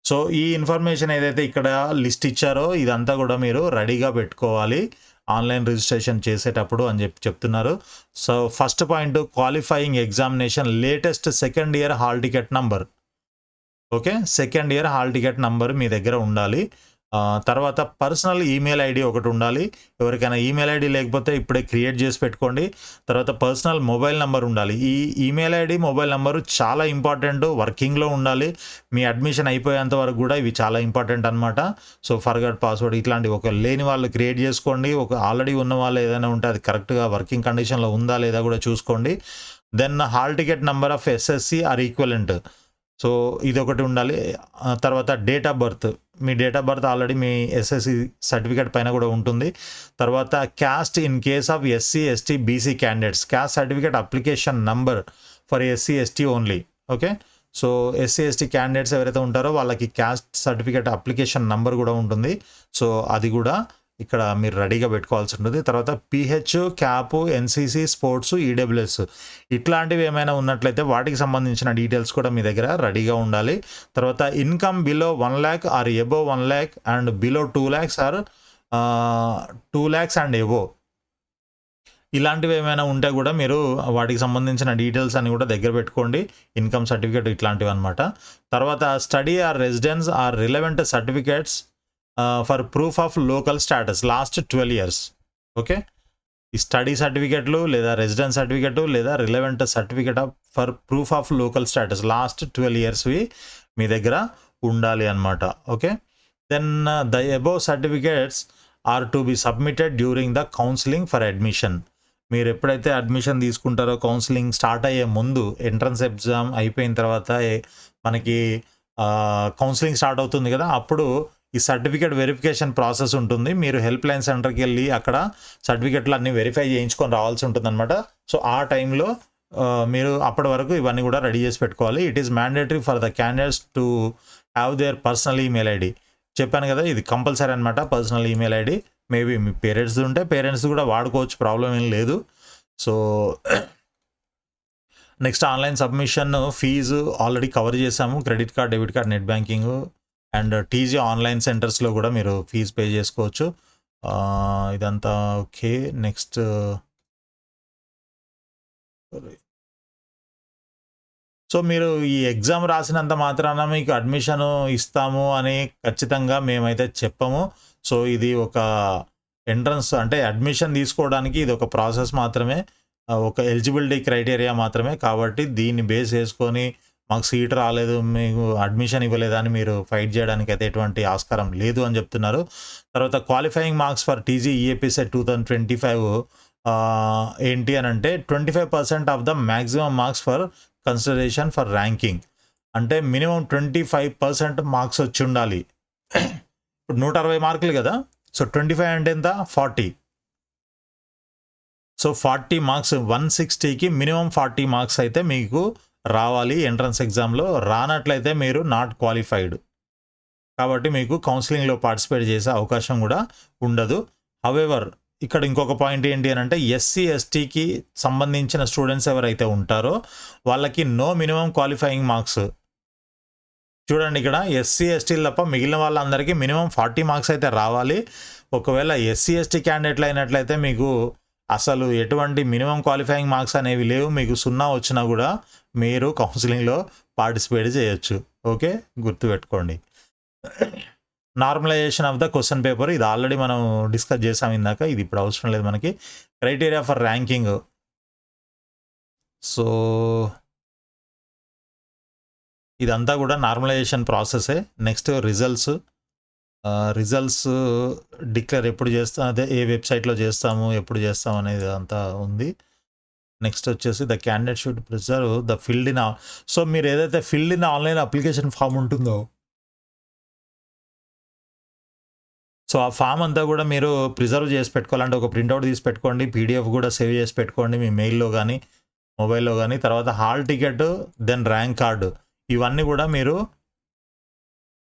So ఈ ఇన్ఫర్మేషన్ ఏదైతే ఇక్కడ లిస్ట్ ఇచ్చారో ఇదంతా కూడా మీరు రెడీగా పెట్టుకోవాలి. ఆన్లైన్ రిజిస్ట్రేషన్ చేసేటప్పుడు అని చెప్తున్నారు. So first point, qualifying examination latest second year hall ticket number. Okay, second year hall ticket number మీ దగ్గర ఉండాలి. తర్వాత పర్సనల్ ఈమెయిల్ ఐడి ఒకటి ఉండాలి. ఎవరికైనా ఈమెయిల్ ఐడి లేకపోతే ఇప్పుడే క్రియేట్ చేసి పెట్టుకోండి. తర్వాత పర్సనల్ మొబైల్ నెంబర్ ఉండాలి. ఈ ఈమెయిల్ ఐడి, మొబైల్ నెంబరు చాలా ఇంపార్టెంట్, వర్కింగ్లో ఉండాలి. మీ అడ్మిషన్ అయిపోయేంత వరకు కూడా ఇవి చాలా ఇంపార్టెంట్ అనమాట. సో ఫర్గట్ పాస్వర్డ్ ఇట్లాంటి ఒక లేని వాళ్ళు క్రియేట్ చేసుకోండి. ఒక ఆల్రెడీ ఉన్న వాళ్ళు ఏదైనా ఉంటే అది కరెక్ట్గా వర్కింగ్ కండిషన్లో ఉందా లేదా కూడా చూసుకోండి. Then hall ticket number of SSC or equivalent. So ఇదొకటి ఉండాలి. తర్వాత డేట్ ఆఫ్ బర్త్, మీ డేట్ ఆఫ్ బర్త్ ఆల్రెడీ మీ ఎస్ఎస్సి సర్టిఫికేట్ పైన కూడా ఉంటుంది. తర్వాత caste in case of SC ST BC candidates, caste certificate application number for SC ST only. Okay, so SC ST candidates ఎవరైతే ఉంటారో వాళ్ళకి క్యాస్ట్ సర్టిఫికేట్ అప్లికేషన్ నంబర్ కూడా ఉంటుంది. సో అది కూడా ఇక్కడ మీరు రెడీగా పెట్టుకోవాల్సి ఉంటుంది. తర్వాత pH, cap, NCC, sports, EWS ఇట్లాంటివి ఏమైనా ఉన్నట్లయితే వాటికి సంబంధించిన డీటెయిల్స్ కూడా మీ దగ్గర రెడీగా ఉండాలి. తర్వాత income below 1 lakh or above 1 lakh and below 2 lakhs or 2 lakhs and above, ఇలాంటివి ఏమైనా ఉంటే కూడా మీరు వాటికి సంబంధించిన డీటెయిల్స్ అని కూడా దగ్గర పెట్టుకోండి. ఇన్కమ్ సర్టిఫికేట్ ఇట్లాంటివి అనమాట. తర్వాత study or residence or relevant certificates for proof of local status last 12 years. Okay, ఈ స్టడీ సర్టిఫికేట్లు లేదా రెసిడెన్స్ సర్టిఫికేట్ లేదా relevant certificate for proof of local status last 12 yearsవి మీ దగ్గర ఉండాలి అనమాట. Okay, then the above certificates are to be submitted during the counselling for admission. మీరు ఎప్పుడైతే అడ్మిషన్ తీసుకుంటారో కౌన్సిలింగ్ స్టార్ట్ అయ్యే ముందు, ఎంట్రన్స్ ఎగ్జామ్ అయిపోయిన తర్వాత మనకి కౌన్సిలింగ్ స్టార్ట్ అవుతుంది కదా, అప్పుడు ఈ సర్టిఫికేట్ వెరిఫికేషన్ ప్రాసెస్ ఉంటుంది. మీరు హెల్ప్ లైన్ సెంటర్కి వెళ్ళి అక్కడ సర్టిఫికేట్లు అన్నీ వెరిఫై చేయించుకొని రావాల్సి ఉంటుంది అనమాట. సో ఆ టైంలో మీరు అప్పటి వరకు ఇవన్నీ కూడా రెడీ చేసి పెట్టుకోవాలి. It is mandatory for the candidates to have their personal email ID. చెప్పాను కదా, ఇది కంపల్సరీ అనమాట, పర్సనల్ ఈమెయిల్ ఐడి. మేబీ మీ పేరెంట్స్ ఉంటే పేరెంట్స్ కూడా వాడుకోవచ్చు, ప్రాబ్లం ఏం లేదు. So next online submission fee already cover చేసాము. Credit card, debit card, net banking and TG online సెంటర్స్లో కూడా మీరు ఫీజు పే చేసుకోవచ్చు. ఇదంతా ఓకే. నెక్స్ట్ సో మీరు ఈ ఎగ్జామ్ రాసినంత మాత్రాన మీకు అడ్మిషన్ ఇస్తాము అని ఖచ్చితంగా మేమైతే చెప్పము. సో ఇది ఒక ఎంట్రన్స్ అంటే అడ్మిషన్ తీసుకోవడానికి ఇది ఒక ప్రాసెస్ మాత్రమే, ఒక ఎలిజిబిలిటీ క్రైటీరియా మాత్రమే. కాబట్టి దీన్ని బేస్ చేసుకొని మాకు సీట్ రాలేదు, మీకు అడ్మిషన్ ఇవ్వలేదని మీరు ఫైట్ చేయడానికి అయితే ఎటువంటి ఆస్కారం లేదు అని చెప్తున్నారు. తర్వాత qualifying marks for TG EAP CET 2025 ఏంటి అని అంటే 25% of the maximum marks for consideration for ranking. అంటే మినిమం 25% మార్క్స్ వచ్చి ఉండాలి. ఇప్పుడు 160 మార్కులు కదా, సో 25 అంటే ఎంత, 40. సో 40 మార్క్స్, 160కి మినిమం 40 మార్క్స్ అయితే మీకు రావాలి ఎంట్రన్స్ ఎగ్జామ్లో. రానట్లయితే మీరు నాట్ క్వాలిఫైడ్, కాబట్టి మీకు కౌన్సిలింగ్లో పార్టిసిపేట్ చేసే అవకాశం కూడా ఉండదు. హవెవర్ ఇక్కడ ఇంకొక పాయింట్ ఏంటి అని అంటే ఎస్సీ ఎస్టీకి సంబంధించిన స్టూడెంట్స్ ఎవరైతే ఉంటారో వాళ్ళకి నో మినిమం క్వాలిఫైయింగ్ మార్క్స్. చూడండి, ఇక్కడ ఎస్సీ ఎస్టీలు తప్ప మిగిలిన వాళ్ళందరికీ మినిమం 40 మార్క్స్ అయితే రావాలి. ఒకవేళ ఎస్సీ ఎస్టీ క్యాండిడేట్లు అయినట్లయితే మీకు అసలు ఎటువంటి మినిమం క్వాలిఫైయింగ్ మార్క్స్ అనేవి లేవు. మీకు 0 వచ్చినా కూడా మీరు కౌన్సిలింగ్లో పార్టిసిపేట్ చేయొచ్చు. ఓకే, గుర్తుపెట్టుకోండి. Normalisation of the question paper, ఇది ఆల్రెడీ మనం డిస్కస్ చేసాం ఇందాక, ఇది ఇప్పుడు అవసరం లేదు మనకి. క్రైటీరియా ఫర్ ర్యాంకింగ్, సో ఇదంతా కూడా నార్మలైజేషన్ ప్రాసెసే. నెక్స్ట్ రిజల్ట్స్ డిక్లేర్ ఎప్పుడు చేస్తాం, అదే ఏ వెబ్సైట్లో చేస్తాము, ఎప్పుడు చేస్తాం అనేది అంతా ఉంది. నెక్స్ట్ వచ్చేసి the candidate should preserve the filled in, so మీరు ఏదైతే filled in online application form ఉంటుందో సో ఆ ఫామ్ అంతా కూడా మీరు ప్రిజర్వ్ చేసి పెట్టుకోవాలంటే ఒక ప్రింట్అవుట్ తీసి పెట్టుకోండి, పీడిఎఫ్ కూడా సేవ్ చేసి పెట్టుకోండి మీ మెయిల్లో కానీ మొబైల్లో కానీ. తర్వాత hall ticket, then rank card, ఇవన్నీ కూడా మీరు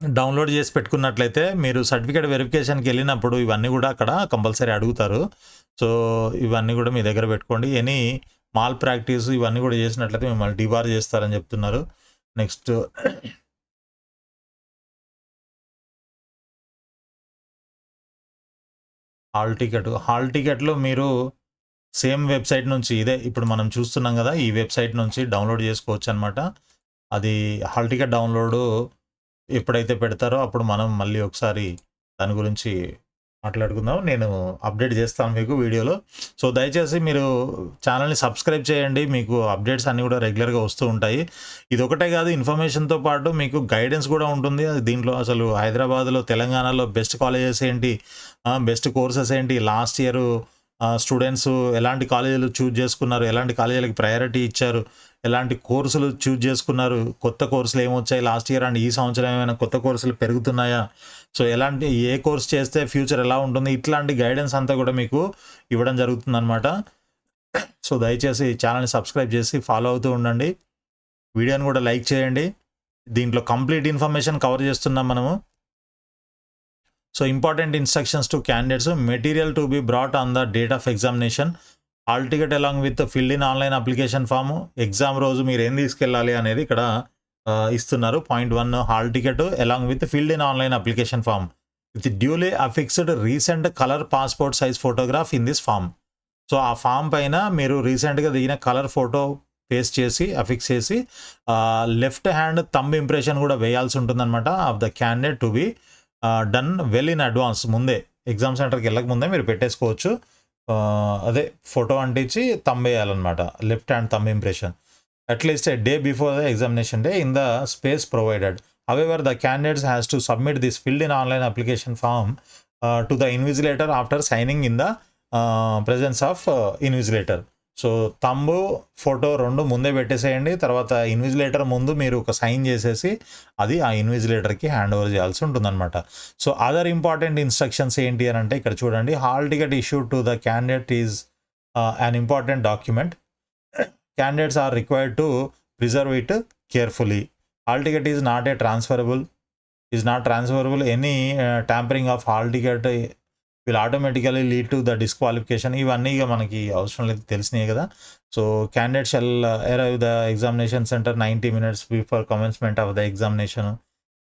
డౌన్లోడ్ చేసి పెట్టుకున్నట్లయితే మీరు సర్టిఫికేట్ వెరిఫికేషన్కి వెళ్ళినప్పుడు ఇవన్నీ కూడా అక్కడ కంపల్సరీ అడుగుతారు. సో ఇవన్నీ కూడా మీ దగ్గర పెట్టుకోండి. ఎనీ మాల్ ప్రాక్టీస్ ఇవన్నీ కూడా చేసినట్లయితే మిమ్మల్ని డిబార్ చేస్తారని చెప్తున్నారు. నెక్స్ట్ హాల్ టికెట్లు మీరు సేమ్ వెబ్సైట్ నుంచి ఇదే ఇప్పుడు మనం చూస్తున్నాం కదా, ఈ వెబ్సైట్ నుంచి డౌన్లోడ్ చేసుకోవచ్చు అనమాట. అది హాల్ టికెట్ డౌన్లోడు ఎప్పుడైతే పెడతారో అప్పుడు మనం మళ్ళీ ఒకసారి దాని గురించి మాట్లాడుకుందాం. నేను అప్డేట్ చేస్తాను మీకు వీడియోలో. సో దయచేసి మీరు ఛానల్ని సబ్స్క్రైబ్ చేయండి, మీకు అప్డేట్స్ అన్నీ కూడా రెగ్యులర్గా వస్తూ ఉంటాయి. ఇది ఒకటే కాదు, ఇన్ఫర్మేషన్తో పాటు మీకు గైడెన్స్ కూడా ఉంటుంది. దీంట్లో అసలు హైదరాబాద్లో తెలంగాణలో బెస్ట్ కాలేజెస్ ఏంటి, బెస్ట్ కోర్సెస్ ఏంటి, లాస్ట్ ఇయర్ స్టూడెంట్స్ ఎలాంటి కాలేజీలు చూజ్ చేసుకున్నారు, ఎలాంటి కాలేజీలకు ప్రయారిటీ ఇచ్చారు, ఎలాంటి కోర్సులు చూజ్ చేసుకున్నారు, కొత్త కోర్సులు ఏమొచ్చాయి లాస్ట్ ఇయర్ అండ్ ఈ సంవత్సరం ఏమైనా కొత్త కోర్సులు పెరుగుతున్నాయా, సో ఎలాంటి ఏ కోర్స్ చేస్తే ఫ్యూచర్ ఎలా ఉంటుంది, ఇట్లాంటి గైడెన్స్ అంతా కూడా మీకు ఇవ్వడం జరుగుతుందన్నమాట. సో దయచేసి ఛానల్ని సబ్స్క్రైబ్ చేసి ఫాలో అవుతూ ఉండండి. వీడియోని కూడా లైక్ చేయండి. దీంట్లో కంప్లీట్ ఇన్ఫర్మేషన్ కవర్ చేస్తున్నాం మనము. So important instructions to candidates, material to be brought on the date of examination, hall ticket along with filled in online application form. Exam రోజు మీరు ఏం తీసుకెళ్ళాలి అనేది ఇక్కడ ఇస్తున్నారు. Point 1, hall ticket along with filled in online application form with duly affixed recent colour passport size photograph in this form. So ఆ form పైన మీరు రీసెంట్గా దిగిన కలర్ ఫోటో పేస్ట్ చేసి అఫిక్స్ చేసి లెఫ్ట్ హ్యాండ్ థంబ్ ఇంప్రెషన్ కూడా వేయాల్సి ఉంటుందన్నమాట of the candidate to be done well in advance. ముందే ఎగ్జామ్ సెంటర్కి వెళ్ళక ముందే మీరు పెట్టేసుకోవచ్చు. అదే ఫోటో అంటించి థంబ్ వేయాలన్నమాట, left hand thumb impression, at least a day before the examination day in the space provided. However, the candidate has to submit this filled in online application form to the invigilator after signing in the presence of invigilator. So thumb photo రెండు ముందే పెట్టేసేయండి, తర్వాత invigilator ముందు మీరు ఒక sign చేసేసి అది ఆ ఇన్విజిలేటర్కి హ్యాండ్ ఓవర్ చేయాల్సి ఉంటుందన్నమాట. సో అదర్ ఇంపార్టెంట్ ఇన్స్ట్రక్షన్స్ ఏంటి అని అంటే ఇక్కడ చూడండి, hall ticket issued to the candidate is an important document. Candidates are required to preserve it carefully. Hall ticket is not transferable. Any tampering of hall ticket will automatically lead to the disqualification. ఇవన్నీ ఇక మనకి అవసరం లేదు, తెలిసినాయి కదా. So candidate shall arrive the examination centre 90 minutes before commencement of the examination.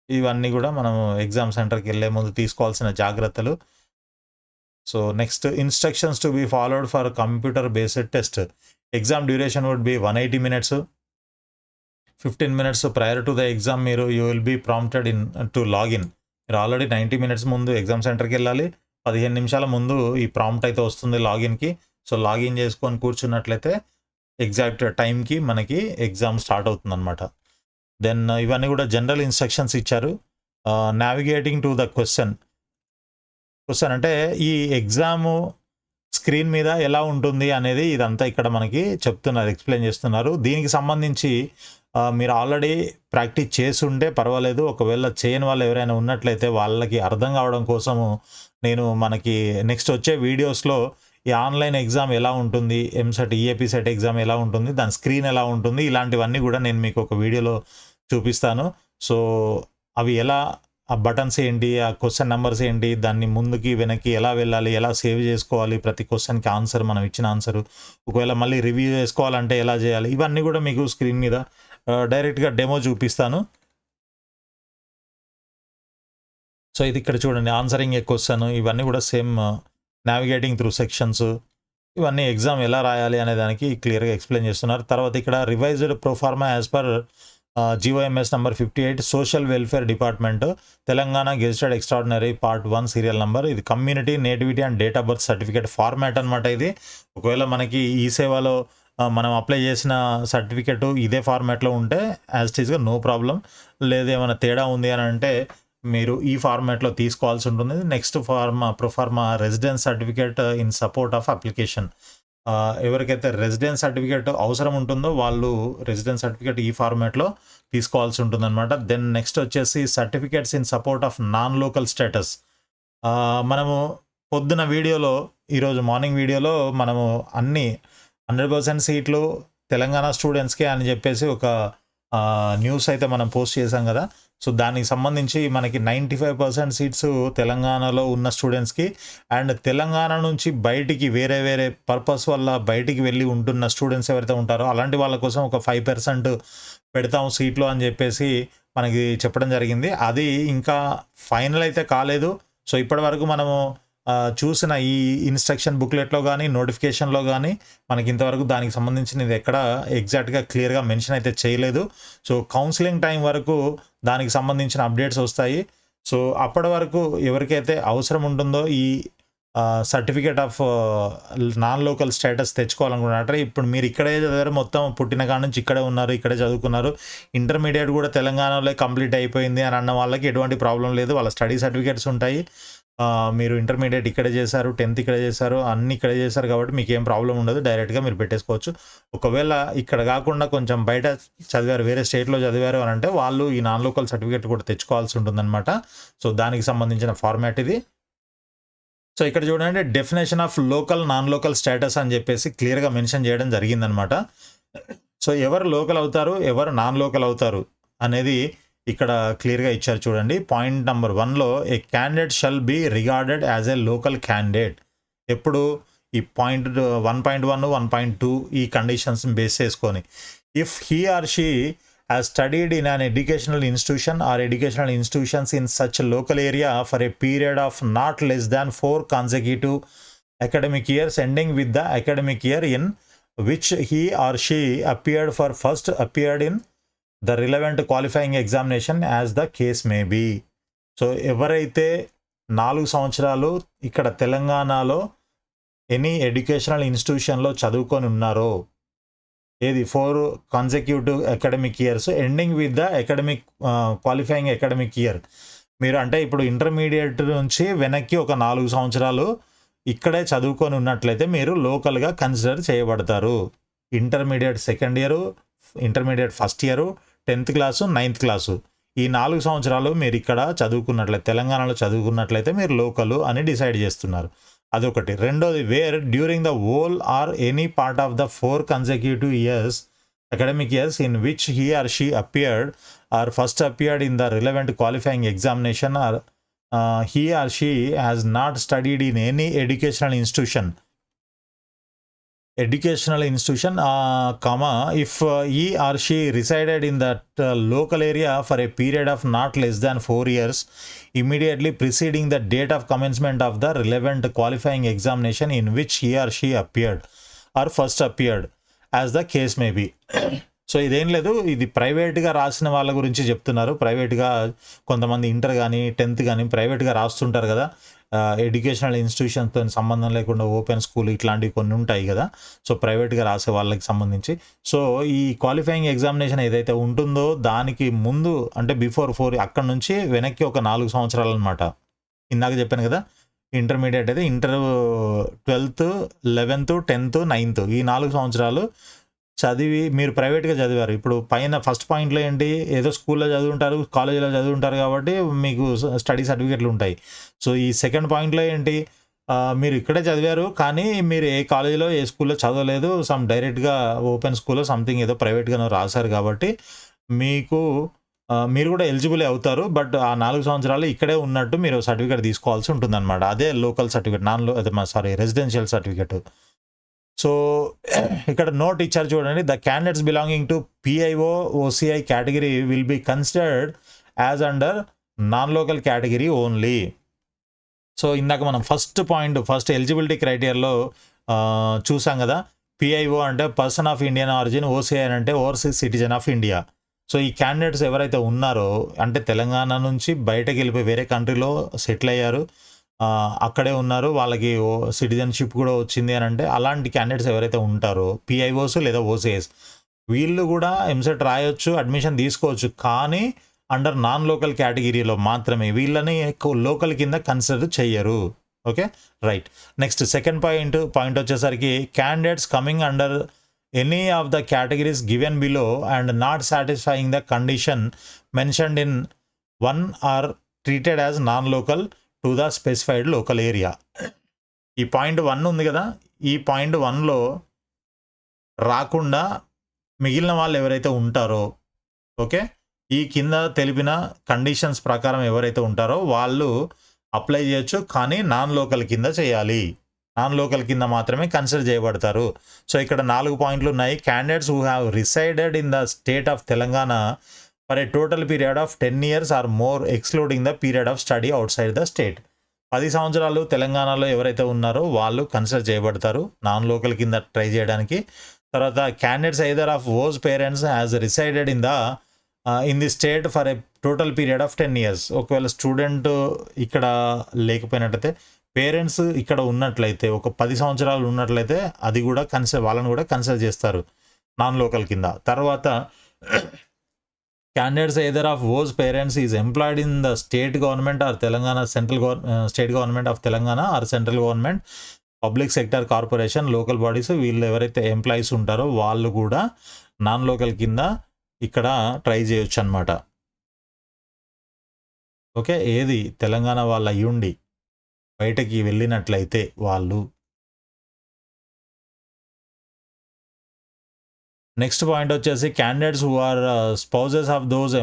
ఇవన్నీ కూడా మనం ఎగ్జామ్ సెంటర్కి వెళ్ళే ముందు తీసుకోవాల్సిన జాగ్రత్తలు. So next, instructions to be followed for computer based test. Exam duration would be 180 minutes. 15 minutes prior to the exam you will be prompted to log in. మీరు already 90 minutes ముందు ఎగ్జామ్ సెంటర్కి వెళ్ళాలి, 15 నిమిషాల ముందు ఈ ప్రాంప్ట్ అయితే వస్తుంది లాగిన్కి. So login చేసుకొని కూర్చున్నట్లయితే ఎగ్జాక్ట్ టైంకి మనకి ఎగ్జామ్ స్టార్ట్ అవుతుంది అనమాట. దెన్ ఇవన్నీ కూడా జనరల్ ఇన్స్ట్రక్షన్స్ ఇచ్చారు. నావిగేటింగ్ టు ద క్వశ్చన్ అంటే ఈ ఎగ్జాము స్క్రీన్ మీద ఎలా ఉంటుంది అనేది ఇదంతా ఇక్కడ మనకి చెప్తున్నారు, ఎక్స్ప్లెయిన్ చేస్తున్నారు. దీనికి సంబంధించి మీరు ఆల్రెడీ ప్రాక్టీస్ చేసి ఉంటే పర్వాలేదు, ఒకవేళ చేయని వాళ్ళు ఎవరైనా ఉన్నట్లయితే వాళ్ళకి అర్థం కావడం కోసము నేను మనకి నెక్స్ట్ వచ్చే వీడియోస్లో ఈ ఆన్లైన్ ఎగ్జామ్ ఎలా ఉంటుంది, ఎంసెట్ ఈఏపీ సెట్ ఎగ్జామ్ ఎలా ఉంటుంది, దాని స్క్రీన్ ఎలా ఉంటుంది, ఇలాంటివన్నీ కూడా నేను మీకు ఒక వీడియోలో చూపిస్తాను. సో అవి ఎలా, ఆ బటన్స్ ఏంటి, ఆ క్వశ్చన్ నెంబర్స్ ఏంటి, దాన్ని ముందుకి వెనక్కి ఎలా వెళ్ళాలి, ఎలా సేవ్ చేసుకోవాలి, ప్రతి క్వశ్చన్కి ఆన్సర్ మనం ఇచ్చిన ఆన్సరు, ఒకవేళ మళ్ళీ రివ్యూ చేసుకోవాలంటే ఎలా చేయాలి, ఇవన్నీ కూడా మీకు స్క్రీన్ మీద డైరెక్ట్గా డెమో చూపిస్తాను. సో ఇది ఇక్కడ చూడండి, ఆన్సరింగ్ ఏ క్వశ్చన్, ఇవన్నీ కూడా సేమ్ నావిగేటింగ్ త్రూ సెక్షన్స్, ఇవన్నీ ఎగ్జామ్ ఎలా రాయాలి అనే దానికి క్లియర్గా ఎక్స్ప్లెయిన్ చేస్తున్నారు. తర్వాత ఇక్కడ revised proforma as per GOMS number 58 social welfare department Telangana gazetted extraordinary part 1 serial number. ఇది community nativity and date of birth certificate format అనమాట. ఇది ఒకవేళ మనకి ఈ సేవలో మనం అప్లై చేసిన సర్టిఫికేట్ ఇదే ఫార్మాట్లో ఉంటే యాజ్ ఇట్ ఈస్గా నో ప్రాబ్లం. లేదు ఏమైనా తేడా ఉంది అని అంటే మీరు ఈ ఫార్మాట్లో తీసుకోవాల్సి ఉంటుంది. Next proforma residence certificate in support of application. ఎవరికైతే రెసిడెన్స్ సర్టిఫికేట్ అవసరం ఉంటుందో వాళ్ళు రెసిడెన్స్ సర్టిఫికేట్ ఈ ఫార్మాట్లో తీసుకోవాల్సి ఉంటుందన్నమాట. దెన్ నెక్స్ట్ వచ్చేసి certificates in support of non local status. మనము పొద్దున వీడియోలో, ఈరోజు మార్నింగ్ వీడియోలో మనము అన్ని 100% సీట్లు తెలంగాణ స్టూడెంట్స్కే అని చెప్పేసి ఒక న్యూస్ అయితే మనం పోస్ట్ చేసాం కదా. సో దానికి సంబంధించి మనకి 95% సీట్స్ తెలంగాణలో ఉన్న స్టూడెంట్స్కి, అండ్ తెలంగాణ నుంచి బయటికి వేరే వేరే పర్పస్ వల్ల బయటికి వెళ్ళి ఉంటున్న స్టూడెంట్స్ ఎవరైతే ఉంటారో అలాంటి వాళ్ళ కోసం ఒక 5% పెడతాం సీట్లు అని చెప్పేసి మనకి చెప్పడం జరిగింది. అది ఇంకా ఫైనల్ అయితే కాలేదు. సో ఇప్పటి వరకు మనము చూసిన ఈ ఇన్స్ట్రక్షన్ బుక్లెట్లో కానీ నోటిఫికేషన్లో కానీ మనకి ఇంతవరకు దానికి సంబంధించిన ఇది ఎక్కడ ఎగ్జాక్ట్గా క్లియర్గా మెన్షన్ అయితే చేయలేదు. సో కౌన్సిలింగ్ టైం వరకు దానికి సంబంధించిన అప్డేట్స్ వస్తాయి. సో అప్పటి వరకు ఎవరికైతే అవసరం ఉంటుందో ఈ certificate of non local status తెచ్చుకోవాలనుకుంటున్నారంటే, ఇప్పుడు మీరు ఇక్కడే చదివారు, మొత్తం పుట్టిన కాడ నుంచి ఇక్కడే ఉన్నారు, ఇక్కడే చదువుకున్నారు, ఇంటర్మీడియట్ కూడా తెలంగాణలో కంప్లీట్ అయిపోయింది అని అన్న వాళ్ళకి ఎటువంటి ప్రాబ్లం లేదు. వాళ్ళ స్టడీ సర్టిఫికేట్స్ ఉంటాయి. మీరు ఇంటర్మీడియట్ ఇక్కడే చేశారు, 10th ఇక్కడే చేశారు, అన్నీ ఇక్కడే చేశారు కాబట్టి మీకు ఏం ప్రాబ్లం ఉండదు. డైరెక్ట్గా మీరు పెట్టేసుకోవచ్చు. ఒకవేళ ఇక్కడ కాకుండా కొంచెం బయట చదివారు, వేరే స్టేట్లో చదివారు అని అంటే వాళ్ళు ఈ నాన్ లోకల్ సర్టిఫికేట్ కూడా తెచ్చుకోవాల్సి ఉంటుందన్నమాట. సో దానికి సంబంధించిన ఫార్మాట్ ఇది. సో ఇక్కడ చూడండి, definition of local non local status అని చెప్పేసి క్లియర్గా మెన్షన్ చేయడం జరిగిందనమాట. సో ఎవరు లోకల్ అవుతారు, ఎవరు నాన్ లోకల్ అవుతారు అనేది ఇక్కడ క్లియర్గా ఇచ్చారు చూడండి. పాయింట్ నెంబర్ 1లో a candidate shall be regarded as a local candidate. ఎప్పుడు ఈ పాయింట్ 1.1 1.2 ఈ కండిషన్స్ బేస్ చేసుకొని, if he or she has studied in an educational institution or educational institutions in such a local area for a period of not less than 4 consecutive academic years ending with the academic year in which he or she appeared in the relevant qualifying examination as the case may be. So ఎవరైతే 4 సంవత్సరాలు ఇక్కడ తెలంగాణలో any educational ఇన్స్టిట్యూషన్లో చదువుకొని ఉన్నారో, ఏది 4 consecutive academic years ending with the academic qualifying academic year. మీరు అంటే ఇప్పుడు ఇంటర్మీడియట్ నుంచి వెనక్కి ఒక 4 సంవత్సరాలు ఇక్కడే చదువుకొని ఉన్నట్లయితే మీరు లోకల్గా కన్సిడర్ చేయబడతారు. Intermediate second year, intermediate first year, 10th class, 9th class, ఈ 4 సంవత్సరాలు మీరు ఇక్కడ చదువుకున్నట్లయితే, తెలంగాణలో చదువుకున్నట్లయితే మీరు లోకలు అని డిసైడ్ చేస్తున్నారు. అదొకటి. రెండోది, where during the whole or any part of the 4 consecutive years academic years in which he or she appeared or first appeared in the relevant qualifying examination or he or she has not studied in any educational institution, if he or she resided in that local area for a period of not less than 4 years immediately preceding the date of commencement of the relevant qualifying examination in which he or she appeared or first appeared as the case may be. So ఇదేం లేదు, ఇది ప్రైవేట్గా రాసిన వాళ్ళ గురించి చెప్తున్నారు. ప్రైవేట్గా కొంతమంది ఇంటర్ కానీ 10th కానీ ప్రైవేట్గా రాస్తుంటారు కదా, ఎడ్యుకేషనల్ ఇన్స్టిట్యూషన్తో సంబంధం లేకుండా ఓపెన్ స్కూల్ ఇట్లాంటివి కొన్ని ఉంటాయి కదా. సో ప్రైవేట్గా రాసే వాళ్ళకి సంబంధించి, సో ఈ క్వాలిఫైయింగ్ ఎగ్జామినేషన్ ఏదైతే ఉంటుందో దానికి ముందు అంటే బిఫోర్ 4, అక్కడ నుంచి వెనక్కి ఒక 4 సంవత్సరాలు అనమాట. ఇందాక చెప్పాను కదా, ఇంటర్మీడియట్ అయితే inter 12th 11th 10th 9th ఈ 4 సంవత్సరాలు చదివి మీరు ప్రైవేట్గా చదివారు. ఇప్పుడు పైన ఫస్ట్ పాయింట్లో ఏంటి, ఏదో స్కూల్లో చదువుంటారు, కాలేజీలో చదువుంటారు కాబట్టి మీకు స్టడీ సర్టిఫికెట్లు ఉంటాయి. సో ఈ సెకండ్ పాయింట్లో ఏంటి, మీరు ఇక్కడే చదివారు కానీ మీరు ఏ కాలేజీలో ఏ స్కూల్లో చదవలేదు, సమ్ డైరెక్ట్గా ఓపెన్ స్కూల్లో సంథింగ్ ఏదో ప్రైవేట్గా రాశారు కాబట్టి మీకు మీరు కూడా ఎలిజిబుల్ అవుతారు. బట్ ఆ 4 సంవత్సరాలు ఇక్కడే ఉన్నట్టు మీరు సర్టిఫికేట్ తీసుకోవాల్సి ఉంటుందన్నమాట. అదే local certificate, residential certificate. So ఇక్కడ నోట్ ఇచ్చారు చూడండి, the candidates belonging to PIO OCI category will be considered as under non local category only. So ఇందాక మనం ఫస్ట్ ఎలిజిబిలిటీ క్రైటీరియాలో చూసాం కదా, PIO అంటే person of Indian origin, OCI అంటే overseas citizen of India. So ఈ candidates ఎవరైతే ఉన్నారో అంటే తెలంగాణ నుంచి బయటకు వెళ్ళిపోయి వేరే కంట్రీలో సెటిల్ అయ్యారు, అక్కడే ఉన్నారు, వాళ్ళకి సిటిజన్షిప్ కూడా వచ్చింది అని అంటే అలాంటి క్యాండిడేట్స్ ఎవరైతే ఉంటారో PIOs లేదా OCIs వీళ్ళు కూడా ఎంసెట్ రాయొచ్చు, అడ్మిషన్ తీసుకోవచ్చు. కానీ అండర్ నాన్ లోకల్ కేటగిరీలో మాత్రమే, వీళ్ళని లోకల్ కింద కన్సిడర్ చెయ్యరు. Okay, right. Next second point వచ్చేసరికి, candidates coming under any of the categories given below and not satisfying the condition mentioned in 1 are treated as non local to the specified local area. ఈ point 1 ఉంది కదా, ఈ point 1లో రాకుండా మిగిలిన వాళ్ళు ఎవరైతే ఉంటారో, ఓకే, ఈ కింద తెలిపిన కండిషన్స్ ప్రకారం ఎవరైతే ఉంటారో వాళ్ళు అప్లై చేయొచ్చు, కానీ నాన్ లోకల్ కింద చేయాలి. నాన్ లోకల్ కింద మాత్రమే కన్సిడర్ చేయబడతారు. సో ఇక్కడ 4 పాయింట్లు ఉన్నాయి. Candidates who have resided in the state of Telangana for a total period of 10 years or more excluding the period of study outside the state. 10 సంవత్సరాలు తెలంగాణలో ఎవరైతే ఉన్నారో వాళ్ళు కన్సిడర్ చేయబడతారు నాన్ లోకల్ కింద ట్రై చేయడానికి. తర్వాత candidates either of whose parents has resided in the state for a total period of 10 years. ఒకవేళ స్టూడెంట్ ఇక్కడ లేకపోయినట్లయితే పేరెంట్స్ ఇక్కడ ఉన్నట్లయితే ఒక 10 సంవత్సరాలు ఉన్నట్లయితే అది కూడా వాళ్ళని కూడా కన్సిడర్ చేస్తారు నాన్ లోకల్ కింద. తర్వాత candidates either of whose parents is employed in the state government or Telangana state government of Telangana or central government public sector corporation local bodies వీళ్ళు ఎవరైతే ఎంప్లాయీస్ ఉంటారో వాళ్ళు కూడా నాన్ లోకల్ కింద ఇక్కడ ట్రై చేయొచ్చు అనమాట. ఓకే, ఏది తెలంగాణ వాళ్ళు అయ్యుండి బయటకి వెళ్ళినట్లయితే వాళ్ళు. నెక్స్ట్ పాయింట్ వచ్చేసి candidates who are spouses of those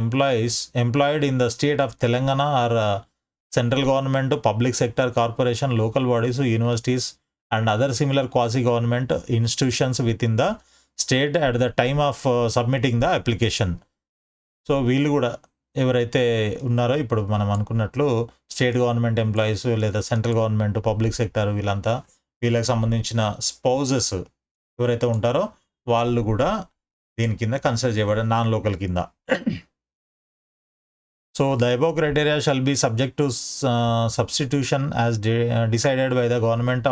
employed in the state of Telangana or central government public sector corporation local bodies universities and other similar quasi government institutions within the state at the time of submitting the application. So వీళ్ళు కూడా ఎవరైతే ఉన్నారో ఇప్పుడు మనం అనుకున్నట్లు state government employees లేదా central government public sector వీళ్ళకి సంబంధించిన స్పౌజెస్ ఎవరైతే ఉంటారో వాళ్ళు కూడా దీని కింద కన్సిడర్ చేయబడారు నాన్ లోకల్ కింద. So the above criteria shall be subject to substitution as decided by the government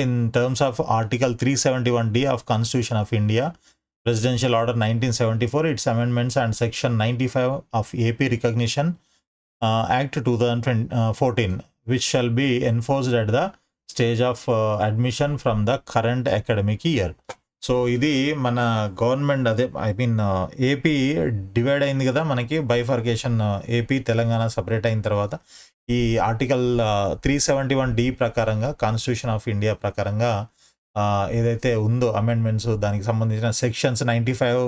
in terms of article 371D of constitution of India, presidential order 1974, it's amendments and section 95 of AP recognition act 2014, which shall be enforced at the stage of admission from the current academic year. So ఇది మన government AP divide అయింది కదా, మనకి bifurcation AP Telangana separate అయిన తర్వాత ఈ article 371D ప్రకారంగా constitution of India ప్రకారంగా ఏదైతే ఉందో అమెండ్మెంట్స్ దానికి సంబంధించిన సెక్షన్స్ 95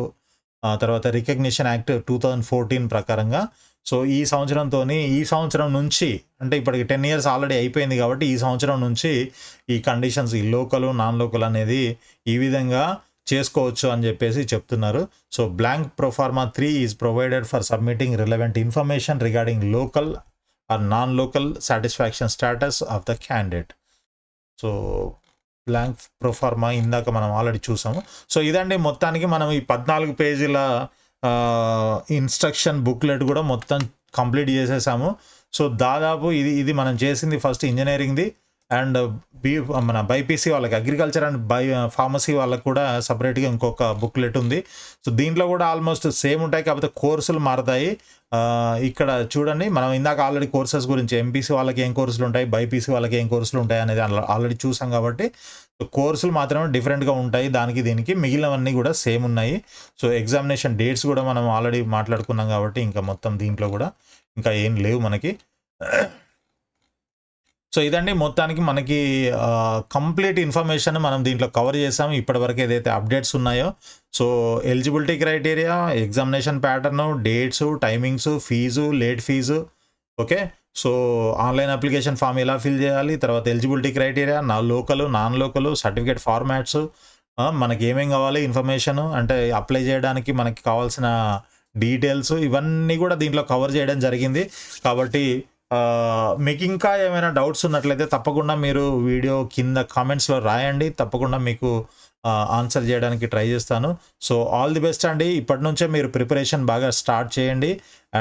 తర్వాత రికగ్నిషన్ యాక్ట్ 2014 ప్రకారంగా. సో ఈ సంవత్సరం నుంచి అంటే ఇప్పటికి 10 years ఆల్రెడీ అయిపోయింది కాబట్టి ఈ సంవత్సరం నుంచి ఈ కండిషన్స్ ఈ లోకల్ నాన్ లోకల్ అనేది ఈ విధంగా చేసుకోవచ్చు అని చెప్పేసి చెప్తున్నారు. So blank proforma 3 is provided for submitting relevant information regarding local are non local satisfaction status of the candidate. So blank proforma ఇందాక మనం ఆల్రెడీ చూసాము. సో ఇదండి మొత్తానికి మనం ఈ 14 పేజీల ఇన్స్ట్రక్షన్ బుక్లెట్ కూడా మొత్తం కంప్లీట్ చేసేసాము. సో దాదాపు ఇది మనం చేసింది ఫస్ట్ ఇంజనీరింగ్ది అండ్ మన బైపీసీ వాళ్ళకి అగ్రికల్చర్ అండ్ ఫార్మసీ వాళ్ళకి కూడా సపరేట్గా ఇంకొక బుక్లెట్ ఉంది. సో దీంట్లో కూడా ఆల్మోస్ట్ సేమ్ ఉంటాయి, కాకపోతే కోర్సులు మారుతాయి. ఇక్కడ చూడండి మనం ఇందాక ఆల్రెడీ కోర్సెస్ గురించి ఎంపీసీ వాళ్ళకి ఏం కోర్సులు ఉంటాయి, బైపీసీ వాళ్ళకి ఏం కోర్సులు ఉంటాయి అనేది ఆల్రెడీ చూసాం కాబట్టి కోర్సులు మాత్రమే డిఫరెంట్గా ఉంటాయి దానికి దీనికి, మిగిలినవన్నీ కూడా సేమ్ ఉన్నాయి. సో ఎగ్జామినేషన్ డేట్స్ కూడా మనం ఆల్రెడీ మాట్లాడుకున్నాం కాబట్టి ఇంకా మొత్తం దీంట్లో కూడా ఇంకా ఏం లేవు మనకి. సో ఇదండి మొత్తానికి మనకి కంప్లీట్ ఇన్ఫర్మేషన్ మనం దీంట్లో కవర్ చేసాము ఇప్పటివరకు ఏదైతే అప్డేట్స్ ఉన్నాయో. So eligibility criteria, examination pattern, dates, timings, fee, late fee, okay. So online application form ఎలా ఫిల్ చేయాలి, తర్వాత eligibility criteria, local non local, certificate formats, మనకి ఏమేం కావాలి ఇన్ఫర్మేషన్ అంటే అప్లై చేయడానికి మనకి కావాల్సిన డీటెయిల్స్ ఇవన్నీ కూడా దీంట్లో కవర్ చేయడం జరిగింది. కాబట్టి మీకు ఇంకా ఏమైనా డౌట్స్ ఉన్నట్లయితే తప్పకుండా మీరు వీడియో కింద కామెంట్స్లో రాయండి, తప్పకుండా మీకు ఆన్సర్ చేయడానికి ట్రై చేస్తాను. సో ఆల్ ది బెస్ట్ అండి. ఇప్పటి నుంచే మీరు ప్రిపరేషన్ బాగా స్టార్ట్ చేయండి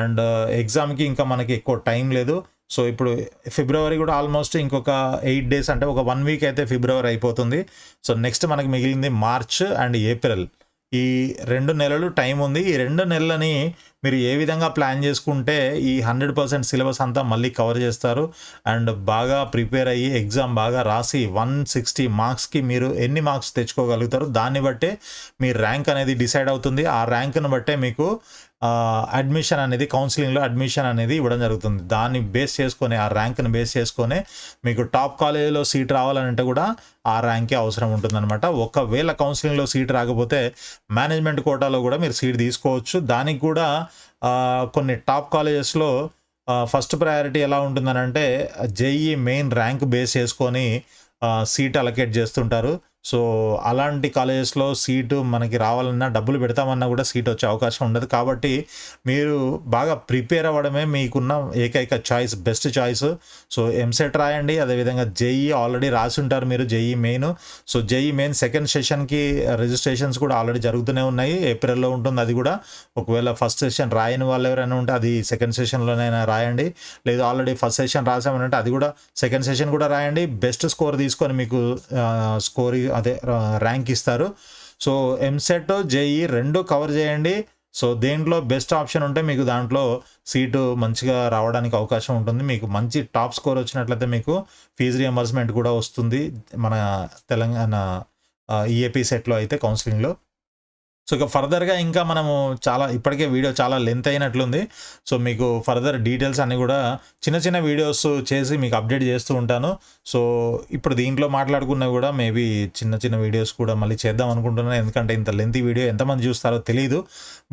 అండ్ ఎగ్జామ్కి ఇంకా మనకి ఎక్కువ టైం లేదు. సో ఇప్పుడు ఫిబ్రవరి కూడా ఆల్మోస్ట్ ఇంకొక 8 days అంటే ఒక 1 week అయితే ఫిబ్రవరి అయిపోతుంది. సో నెక్స్ట్ మనకి మిగిలింది మార్చ్ అండ్ ఏప్రిల్, ఈ 2 నెలలు టైం ఉంది. ఈ 2 నెలలని మీరు ఏ విధంగా ప్లాన్ చేసుకుంటే ఈ 100% సిలబస్ అంతా మళ్ళీ కవర్ చేస్తారు అండ్ బాగా ప్రిపేర్ అయ్యి ఎగ్జామ్ బాగా రాసి 160 మార్క్స్కి మీరు ఎన్ని మార్క్స్ తెచ్చుకోగలుగుతారు దాన్ని బట్టే మీ ర్యాంక్ అనేది డిసైడ్ అవుతుంది. ఆ ర్యాంక్ను బట్టే మీకు అడ్మిషన్ అనేది కౌన్సిలింగ్లో అడ్మిషన్ అనేది ఇవ్వడం జరుగుతుంది. దాన్ని బేస్ చేసుకొని ఆ ర్యాంక్ని బేస్ చేసుకొని మీకు టాప్ కాలేజీలో సీట్ రావాలంటే కూడా ఆ ర్యాంకే అవసరం ఉంటుందన్నమాట. ఒకవేళ కౌన్సిలింగ్లో సీట్ రాకపోతే మేనేజ్మెంట్ కోటాలో కూడా మీరు సీట్ తీసుకోవచ్చు. దానికి కూడా కొన్ని టాప్ కాలేజెస్లో ఫస్ట్ ప్రయారిటీ ఎలా ఉంటుందని అంటే జేఈ మెయిన్ ర్యాంక్ బేస్ చేసుకొని సీట్ అలొకేట్ చేస్తుంటారు. సో అలాంటి కాలేజెస్లో సీటు మనకి రావాలన్నా డబ్బులు పెడతామన్నా కూడా సీట్ వచ్చే అవకాశం ఉండదు. కాబట్టి మీరు బాగా ప్రిపేర్ అవ్వడమే మీకున్న ఏకైక choice, best choice. So EAMCET రాయండి, అదేవిధంగా జేఈ ఆల్రెడీ రాసి ఉంటారు మీరు, JEE main. So JEE main second సెషన్కి రిజిస్ట్రేషన్స్ కూడా ఆల్రెడీ జరుగుతూనే ఉన్నాయి, ఏప్రిల్లో ఉంటుంది అది కూడా. ఒకవేళ ఫస్ట్ సెషన్ రాయని వాళ్ళు ఎవరైనా ఉంటే అది సెకండ్ సెషన్లోనైనా రాయండి, లేదు ఆల్రెడీ ఫస్ట్ సెషన్ రాసామనంటే అది కూడా సెకండ్ సెషన్ కూడా రాయండి. బెస్ట్ స్కోర్ తీసుకొని మీకు స్కోర్ అదే ర్యాంక్ ఇస్తారు. సో ఎంసెట్ జేఈ రెండు కవర్ చేయండి. సో దేంట్లో బెస్ట్ ఆప్షన్ ఉంటే మీకు దాంట్లో సీటు మంచిగా రావడానికి అవకాశం ఉంటుంది. మీకు మంచి టాప్ స్కోర్ వచ్చినట్లయితే మీకు ఫీజు రియంబర్స్మెంట్ కూడా వస్తుంది మన తెలంగాణ ఈఏపీ సెట్లో అయితే, కౌన్సిలింగ్లో. సో ఇక ఫర్దర్గా ఇంకా మనము ఇప్పటికే వీడియో చాలా లెంత్ అయినట్లుంది. సో మీకు ఫర్దర్ డీటెయిల్స్ అన్నీ కూడా చిన్న చిన్న వీడియోస్ చేసి మీకు అప్డేట్ చేస్తూ ఉంటాను. సో ఇప్పుడు దీంట్లో మాట్లాడుకున్నవి కూడా మేబీ చిన్న చిన్న వీడియోస్ కూడా మళ్ళీ చేద్దాం అనుకుంటున్నాను, ఎందుకంటే ఇంత లెంతీ వీడియో ఎంతమంది చూస్తారో తెలియదు.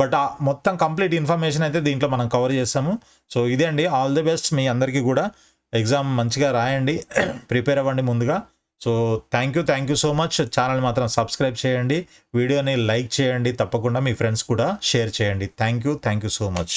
బట్ మొత్తం కంప్లీట్ ఇన్ఫర్మేషన్ అయితే దీంట్లో మనం కవర్ చేస్తాము. సో ఇదే అండి, ఆల్ ది బెస్ట్ మీ అందరికీ కూడా. ఎగ్జామ్ మంచిగా రాయండి, ప్రిపేర్ అవ్వండి ముందుగా. So thank you so much. Channel మాత్రం సబ్స్క్రైబ్ చేయండి, వీడియోని లైక్ చేయండి, తప్పకుండా మీ ఫ్రెండ్స్ కూడా షేర్ చేయండి. Thank you so much.